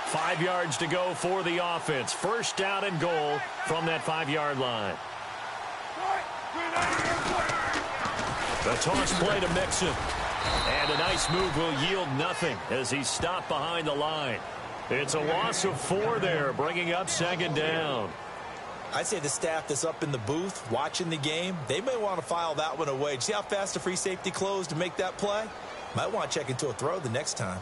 A: Five yards to go for the offense. First down and goal from that 5-yard line. The toss play to Mixon. And a nice move will yield nothing as he's stopped behind the line. It's a loss of 4 there, bringing up second down.
B: I'd say the staff that's up in the booth watching the game, they may want to file that one away. See how fast the free safety closed to make that play? Might want to check into a throw the next time.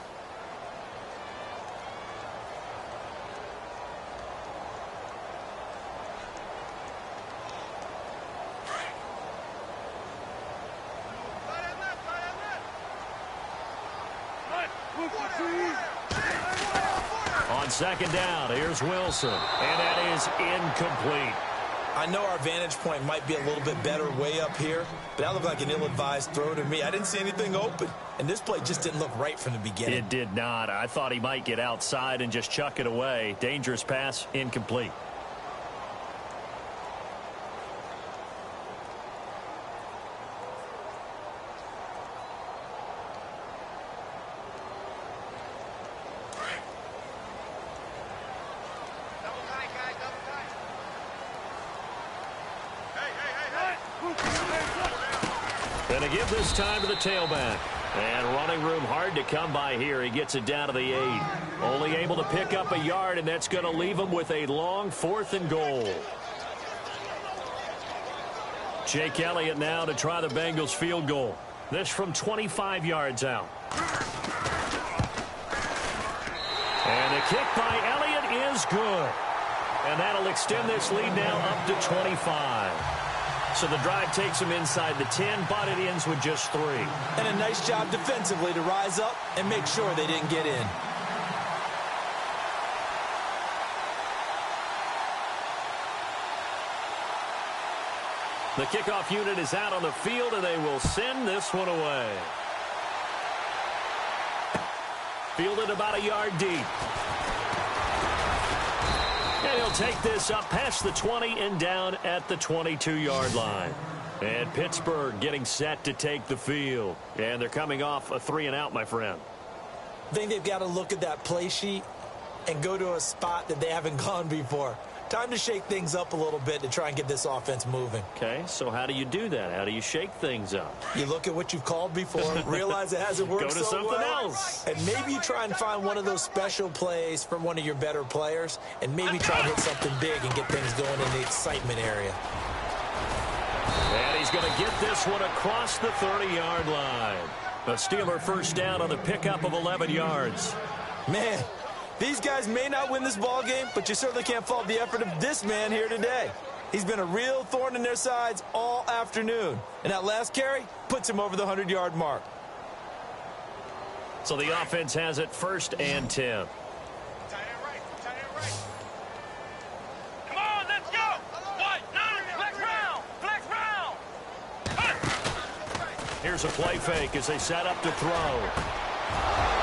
A: On second down, here's Wilson, and that is incomplete.
B: I know our vantage point might be a little bit better way up here, but that looked like an ill-advised throw to me. I didn't see anything open, and this play just didn't look right from the beginning.
A: It did not. I thought he might get outside and just chuck it away. Dangerous pass, incomplete. And to give this time to the tailback. And running room hard to come by here. He gets it down to the 8. Only able to pick up a yard, and that's going to leave him with a long 4th and goal. Jake Elliott now to try the Bengals field goal. This from 25 yards out. And the kick by Elliott is good. And that'll extend this lead now up to 25. So the drive takes him inside the 10, but it ends with just 3.
B: And a nice job defensively to rise up and make sure they didn't get in.
A: The kickoff unit is out on the field, and they will send this one away. Fielded about a yard deep. And he'll take this up past the 20 and down at the 22-yard line. And Pittsburgh getting set to take the field. And they're coming off a 3-and-out, my friend.
B: I think they've got to look at that play sheet and go to a spot that they haven't gone before. Time to shake things up a little bit to try and get this offense moving.
A: Okay, so how do you do that? How do you shake things up?
B: You look at what you've called before, realize it hasn't worked
A: Go to
B: so
A: something
B: well,
A: else.
B: and maybe you try and find one of those special plays from one of your better players, and maybe try and hit something big and get things going in the excitement area.
A: And he's going to get this one across the 30-yard line. A Steeler first down on the pickup of 11 yards.
B: Man, these guys may not win this ball game, but you certainly can't fault the effort of this man here today. He's been a real thorn in their sides all afternoon. And that last carry puts him over the 100-yard mark.
A: So the offense has it 1st and 10.
C: Tight end right. Tight end right. Come on, let's go. What? 9. Flex round.
A: Here's a play fake as they set up to throw.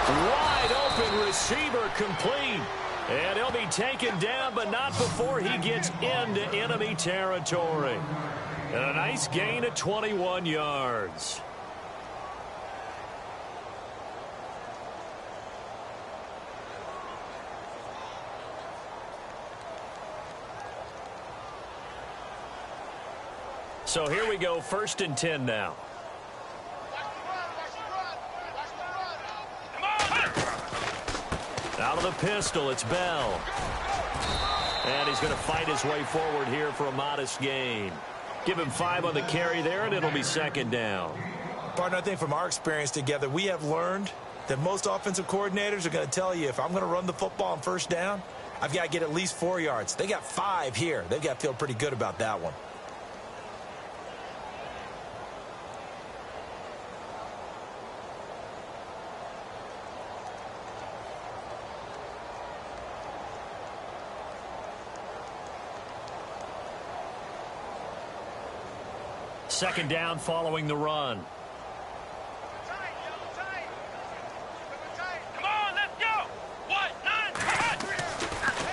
A: Wide open receiver complete. And he'll be taken down, but not before he gets into enemy territory. And a nice gain of 21 yards. So here we go, 1st and 10 now. Out of the pistol, it's Bell. And he's going to fight his way forward here for a modest gain. Give him 5 on the carry there, and it'll be 2nd down.
B: Partner, I think from our experience together, we have learned that most offensive coordinators are going to tell you, if I'm going to run the football on 1st down, I've got to get at least 4 yards. They got 5 here. They've got to feel pretty good about that one.
A: Second down following the run.
C: Come on, let's go. What? 9.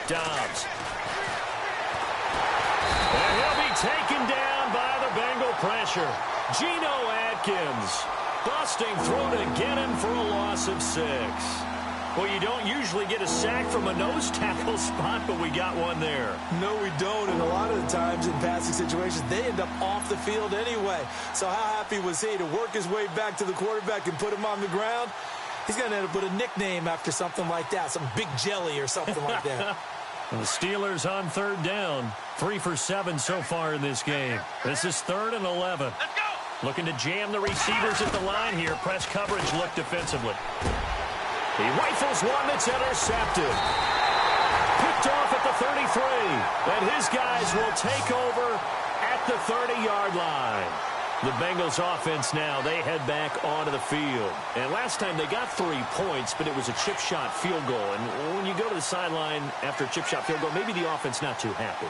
A: Dobbs. And he'll be taken down by the Bengal pressure. Geno Atkins busting through to get him for a loss of 6. Well, you don't usually get a sack from a nose tackle spot, but we got one there.
B: No, we don't, and a lot of the times in passing situations, they end up off the field anyway. So how happy was he to work his way back to the quarterback and put him on the ground? He's going to end up with a nickname after something like that, some Big Jelly or something like that.
A: The Steelers on 3rd down, 3 for 7 so far in this game. This is 3rd and 11.
C: Let's go.
A: Looking to jam the receivers at the line here. Press coverage look defensively. He rifles one that's intercepted. Picked off at the 33. And his guys will take over at the 30-yard line. The Bengals offense now, they head back onto the field. And last time they got 3 points, but it was a chip shot field goal. And when you go to the sideline after a chip shot field goal, maybe the offense not too happy.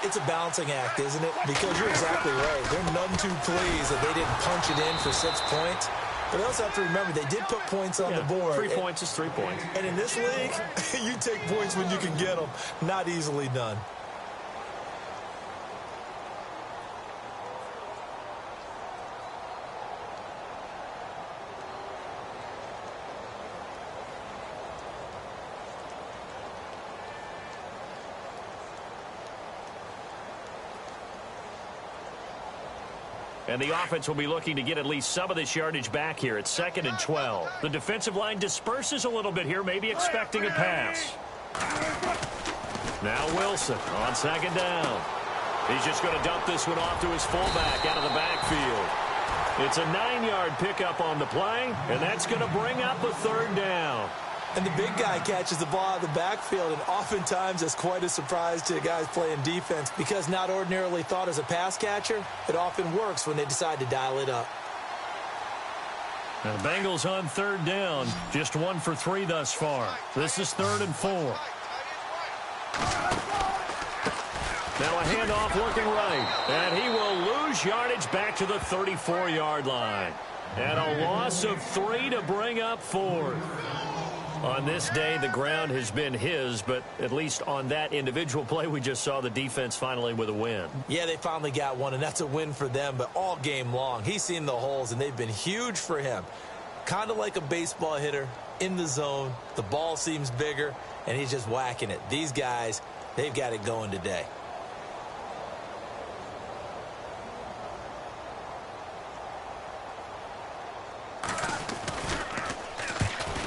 B: It's a balancing act, isn't it? Because you're exactly right. They're none too pleased that they didn't punch it in for 6 points. But they also have to remember they did put points on the board.
A: 3 points is 3 points.
B: And in this league, you take points when you can get them. Not easily done.
A: And the offense will be looking to get at least some of this yardage back here at 2nd and 12. The defensive line disperses a little bit here, maybe expecting a pass. Now Wilson on 2nd down. He's just going to dump this one off to his fullback out of the backfield. It's a 9-yard pickup on the play, and that's going to bring up a 3rd down.
B: And the big guy catches the ball out of the backfield, and oftentimes that's quite a surprise to the guys playing defense because not ordinarily thought as a pass catcher, it often works when they decide to dial it up.
A: And the Bengals on 3rd down, just 1 for 3 thus far. This is 3rd and 4. Now a handoff looking right, and he will lose yardage back to the 34-yard line. And a loss of 3 to bring up 4th. On this day, the ground has been his, but at least on that individual play, we just saw the defense finally with a win.
B: Yeah, they finally got one, and that's a win for them, but all game long, he's seen the holes, and they've been huge for him. Kind of like a baseball hitter in the zone. The ball seems bigger, and he's just whacking it. These guys, They've got it going today.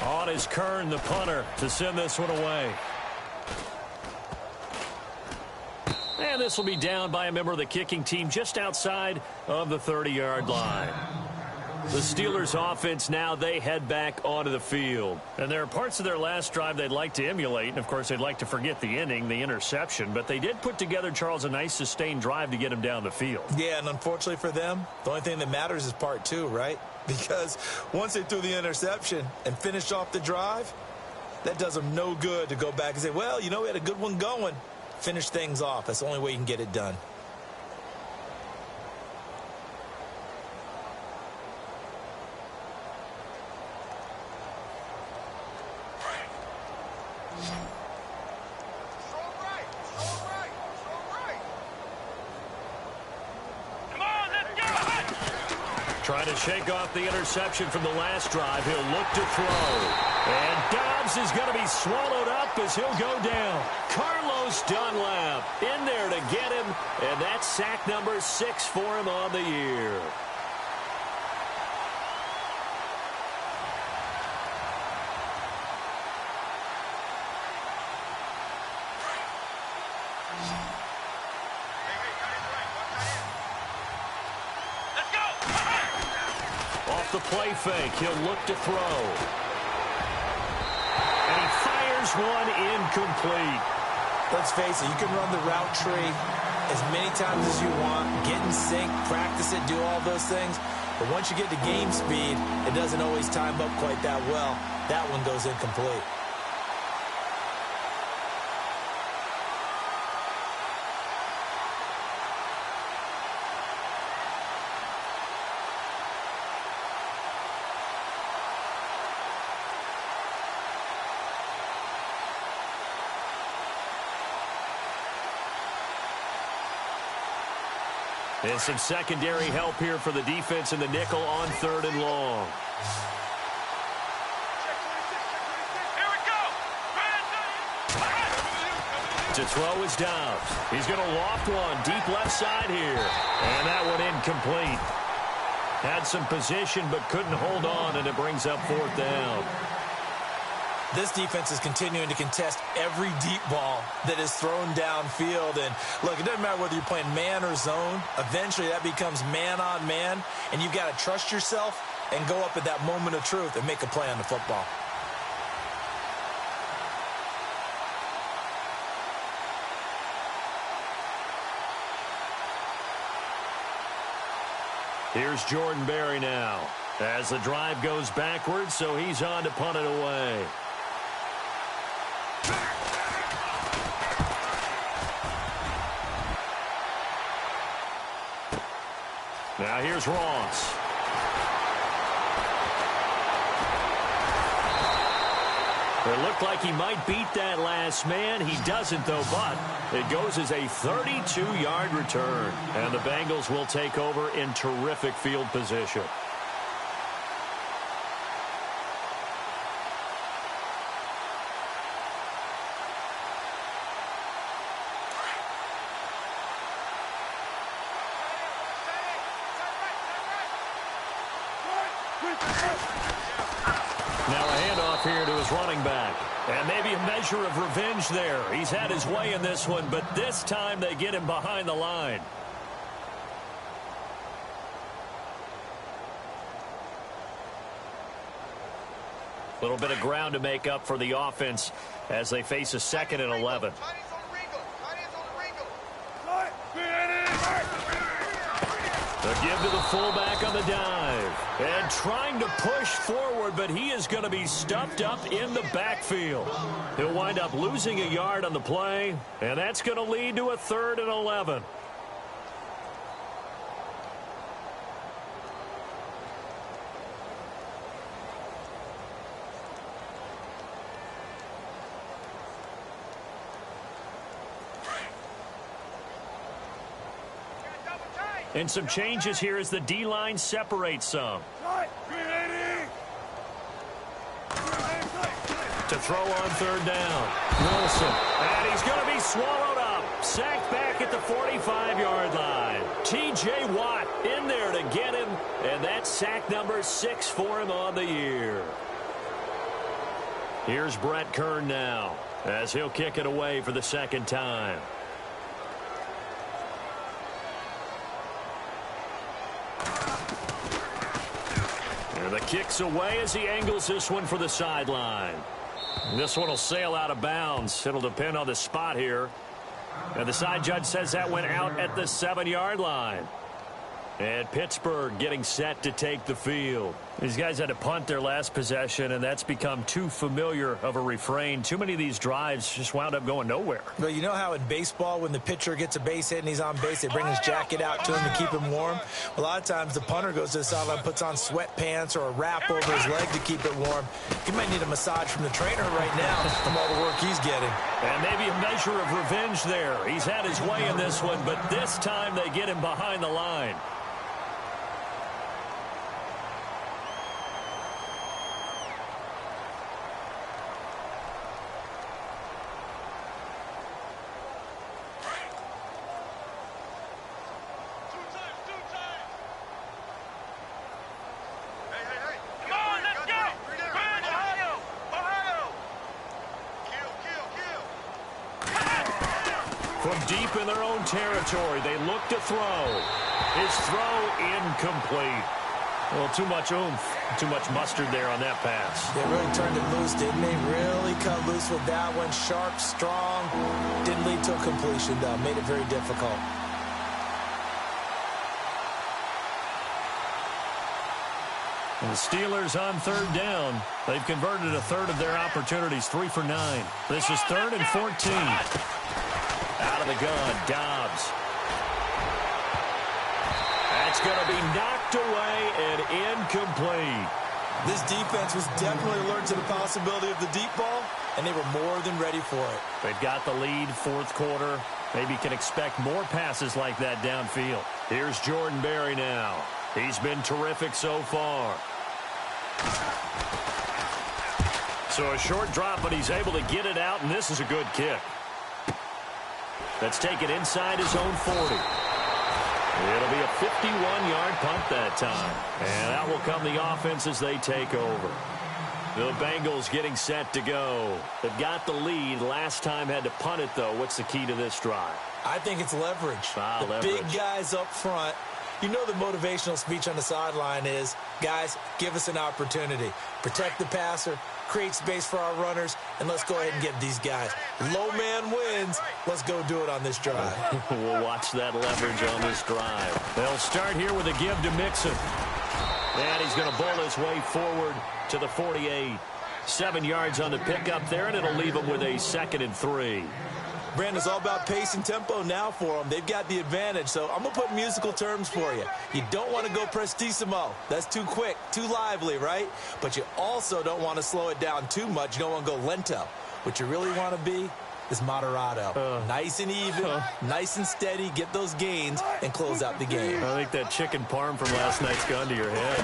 A: On is Kern, the punter, to send this one away. And this will be down by a member of the kicking team just outside of the 30-yard line. The Steelers offense now, they head back onto the field. And there are parts of their last drive they'd like to emulate. And, of course, they'd like to forget the inning, the interception. But they did put together, Charles, a nice sustained drive to get him down the field.
B: Yeah, and unfortunately for them, the only thing that matters is part two, right? Because once they threw the interception and finished off the drive, that does them no good to go back and say, well, you know, we had a good one going. Finish things off. That's the only way you can get it done.
A: Trying to shake off the interception from the last drive. He'll look to throw. And Dobbs is going to be swallowed up as he'll go down. Carlos Dunlap in there to get him. And that's sack number 6 for him on the year. The play fake. He'll look to throw. And he fires one incomplete.
B: Let's face it, you can run the route tree as many times as you want, get in sync, practice it, do all those things. But once you get to game speed, it doesn't always time up quite that well. That one goes incomplete.
A: And some secondary help here for the defense in the nickel on 3rd and long.
C: Here we go.
A: To throw is Dobbs. He's going to loft one deep left side here. And that one incomplete. Had some position but couldn't hold on, and it brings up 4th down.
B: This defense is continuing to contest every deep ball that is thrown downfield. And, look, it doesn't matter whether you're playing man or zone. Eventually, that becomes man on man. And you've got to trust yourself and go up at that moment of truth and make a play on the football.
A: Here's Jordan Berry now as the drive goes backwards, so he's on to punt it away. Now here's Ross. It looked like he might beat that last man. He doesn't, though, but it goes as a 32-yard return. And the Bengals will take over in terrific field position. Now a handoff here to his running back. And maybe a measure of revenge there. He's had his way in this one, but this time they get him behind the line. A little bit of ground to make up for the offense as they face a 2nd and 11. The give to the fullback on the dive. And trying to push forward, but he is going to be stuffed up in the backfield. He'll wind up losing a yard on the play, and that's going to lead to a 3rd and 11. And some changes here as the D-line separates some. To throw on third down. Wilson. And he's going to be swallowed up. Sacked back at the 45-yard line. T.J. Watt in there to get him. And that's sack number 6 for him on the year. Here's Brett Kern now as he'll kick it away for the second time. And the kick's away as he angles this one for the sideline. This one will sail out of bounds. It'll depend on the spot here. And the side judge says that went out at the 7-yard line. And Pittsburgh getting set to take the field. These guys had to punt their last possession, and that's become too familiar of a refrain. Too many of these drives just wound up going nowhere.
B: Well, you know how in baseball, when the pitcher gets a base hit and he's on base, they bring his jacket out to him to keep him warm? A lot of times the punter goes to the sideline, puts on sweatpants or a wrap over his leg to keep it warm. He might need a massage from the trainer right now from all the work he's getting.
A: And maybe a measure of revenge there. He's had his way in this one, but this time they get him behind the line. From deep in their own territory, they look to throw. His throw incomplete. Well, too much oomph, too much mustard there on that pass.
B: They really turned it loose, didn't they? Really cut loose with that one. Sharp, strong. Didn't lead to a completion, though. Made it very difficult.
A: And the Steelers on third down. They've converted a third of their opportunities, 3 for 9. This is 3rd and 14. Out of the gun, Dobbs. That's going to be knocked away and incomplete.
B: This defense was definitely alert to the possibility of the deep ball, and they were more than ready for it.
A: They've got the lead, 4th quarter. Maybe can expect more passes like that downfield. Here's Jordan Berry now. He's been terrific so far. So a short drop, but he's able to get it out, and this is a good kick. Let's take it inside his own 40. It'll be a 51-yard punt that time. And out will come the offense as they take over. The Bengals getting set to go. They've got the lead. Last time had to punt it, though. What's the key to this drive?
B: I think it's leverage.
A: Leverage.
B: Big guys up front. You know the motivational speech on the sideline is, guys, give us an opportunity. Protect the passer, create space for our runners, and let's go ahead and get these guys. Low man wins. Let's go do it on this drive.
A: We'll watch that leverage on this drive. They'll start here with a give to Mixon. And he's going to bowl his way forward to the 48. 7 yards on the pickup there, and it'll leave him with a 2nd and 3.
B: Brandon, it's all about pace and tempo now for them. They've got the advantage, so I'm going to put musical terms for you. You don't want to go prestissimo. That's too quick, too lively, right? But you also don't want to slow it down too much. You don't want to go lento. What you really want to be is moderato. Nice and even, nice and steady, get those gains, and close out the game.
A: I think that chicken parm from last night's gone to your head.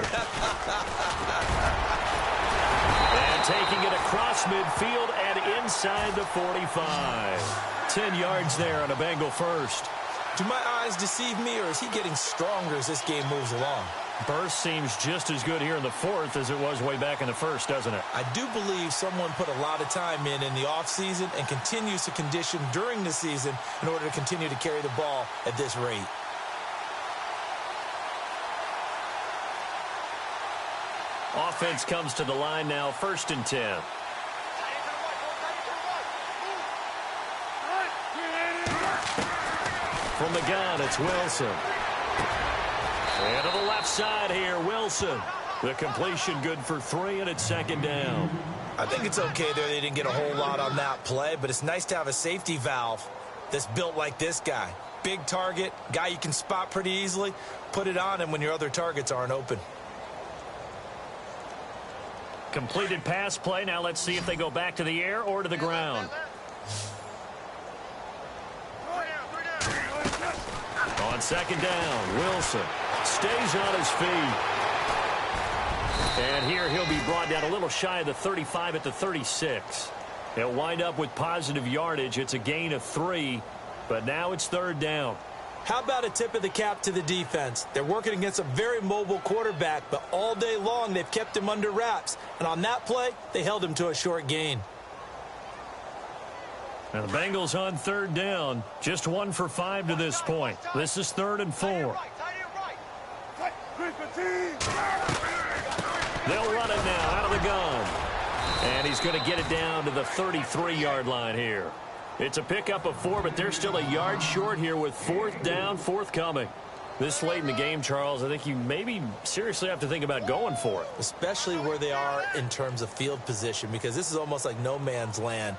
A: And taking it across midfield and inside the 45. 10 yards there on a Bengal first.
B: Do my eyes deceive me, or is he getting stronger as this game moves along?
A: Burst seems just as good here in the 4th as it was way back in the 1st, doesn't it?
B: I do believe someone put a lot of time in the offseason and continues to condition during the season in order to continue to carry the ball at this rate.
A: Offense comes to the line now, 1st and 10. From the gun, it's Wilson. And to the left side here, Wilson. The completion good for 3, and it's 2nd down.
B: I think it's okay there. They didn't get a whole lot on that play, but it's nice to have a safety valve that's built like this guy. Big target, guy you can spot pretty easily. Put it on him when your other targets aren't open.
A: Completed pass play. Now let's see if they go back to the air or to the ground. On 2nd down, Wilson stays on his feet. And here he'll be brought down a little shy of the 35 at the 36. They'll wind up with positive yardage. It's a gain of 3, but now it's third down.
B: How about a tip of the cap to the defense? They're working against a very mobile quarterback, but all day long they've kept him under wraps. And on that play, they held him to a short gain.
A: And the Bengals on third down. Just 1 for 5 to this point. This is 3rd and 4. They'll run it now out of the gun. And he's going to get it down to the 33-yard line here. It's a pickup of 4, but they're still a yard short here with 4th down, forthcoming. This late in the game, Charles, I think you maybe seriously have to think about going for it.
B: Especially where they are in terms of field position, because this is almost like no man's land.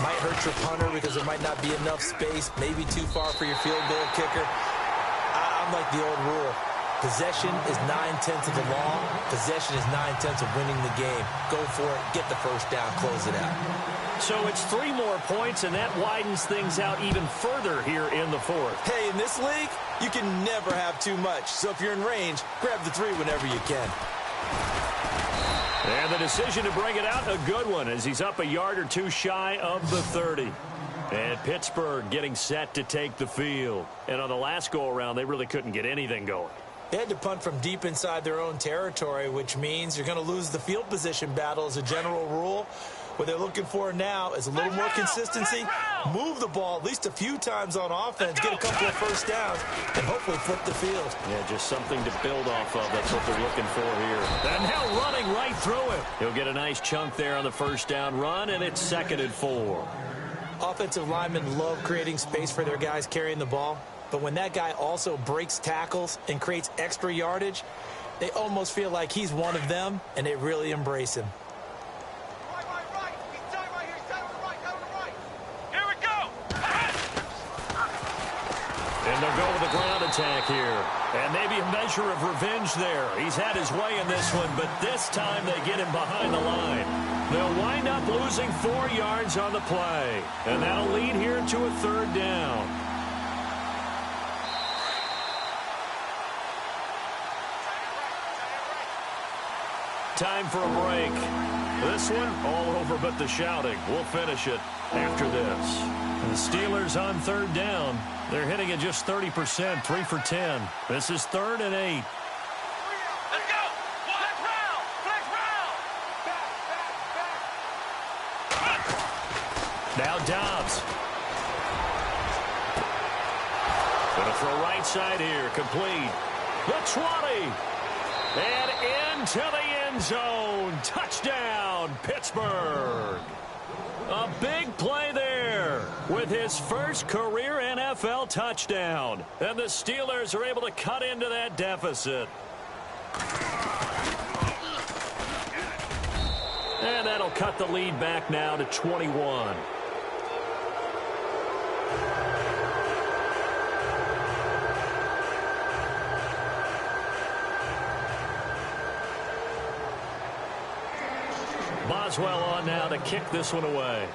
B: Might hurt your punter because there might not be enough space, maybe too far for your field goal kicker. I'm like the old rule. Possession is 9/10 of the law. Possession is 9/10 of winning the game. Go for it, get the first down, close it out.
A: So it's 3 more points, and that widens things out even further here in the 4th.
B: Hey, in this league, you can never have too much. So if you're in range, grab the 3 whenever you can.
A: And the decision to bring it out, a good one, as he's up a yard or 2 shy of the 30. And Pittsburgh getting set to take the field. And on the last go-around, they really couldn't get anything going.
B: They had to punt from deep inside their own territory, which means you're going to lose the field position battle as a general rule. What they're looking for now is a little more consistency, move the ball at least a few times on offense, get a couple of first downs, and hopefully flip the field.
A: Yeah, just something to build off of. That's what they're looking for here. And now running right through him. He'll get a nice chunk there on the first down run, and it's 2nd and 4.
B: Offensive linemen love creating space for their guys carrying the ball, but when that guy also breaks tackles and creates extra yardage, they almost feel like he's one of them, and they really embrace him.
A: And they'll go with the ground attack here. And maybe a measure of revenge there. He's had his way in this one, but this time they get him behind the line. They'll wind up losing 4 yards on the play. And that'll lead here to a 3rd down. Time for a break. This one, all over but the shouting. We'll finish it after this. The Steelers on 3rd down. They're hitting at just 30%, 3 for 10. This is 3rd and 8.
C: Let's go! Flex round! Flex round!
A: Now Dobbs. Gonna throw right side here, complete. The 20. And into the end zone. Touchdown, Pittsburgh. A big play there with his first career NFL touchdown. And the Steelers are able to cut into that deficit. And that'll cut the lead back now to 21. Boswell on now to kick this one away.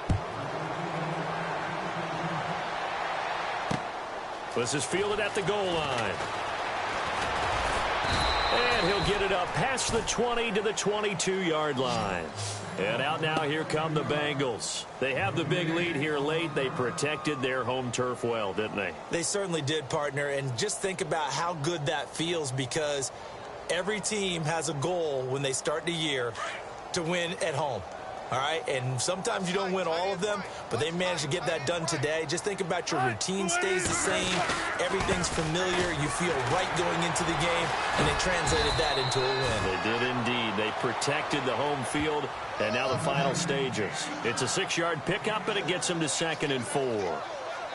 A: This is fielded at the goal line. And he'll get it up past the 20 to the 22-yard line. And out now, here come the Bengals. They have the big lead here late. They protected their home turf well, didn't they?
B: They certainly did, partner. And just think about how good that feels, because every team has a goal when they start the year to win at home. All right, and sometimes you don't win all of them, but they managed to get that done today. Just think about your routine stays the same. Everything's familiar. You feel right going into the game, and they translated that into a win.
A: They did indeed. They protected the home field, and now the final stages. It's a 6-yard pickup, and it gets them to 2nd and 4.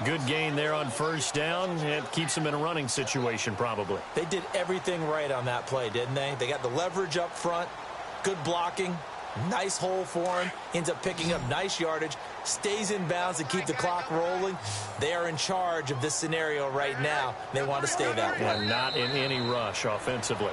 A: Good gain there on first down. It keeps them in a running situation, probably.
B: They did everything right on that play, didn't they? They got the leverage up front, good blocking, nice hole for him, ends up picking up nice yardage, stays in bounds to keep the clock rolling. They are in charge of this scenario right now. They want to stay that way.
A: And not in any rush offensively.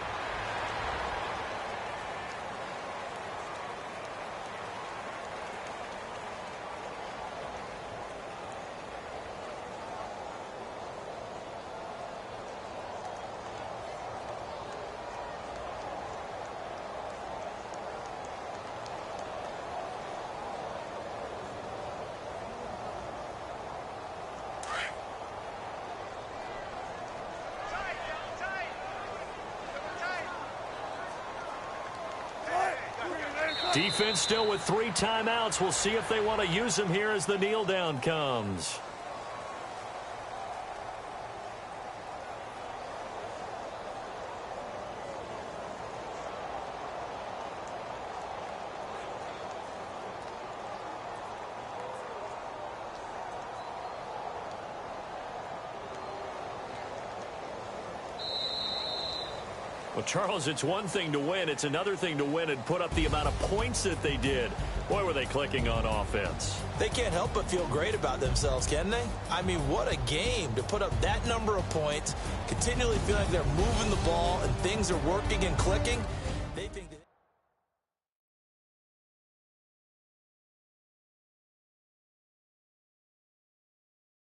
A: Defense still with 3 timeouts. We'll see if they want to use them here as the kneel down comes. Well, Charles, it's one thing to win. It's another thing to win and put up the amount of points that they did. Boy, were they clicking on offense.
B: They can't help but feel great about themselves, can they? I mean, what a game to put up that number of points, continually feeling like they're moving the ball and things are working and clicking.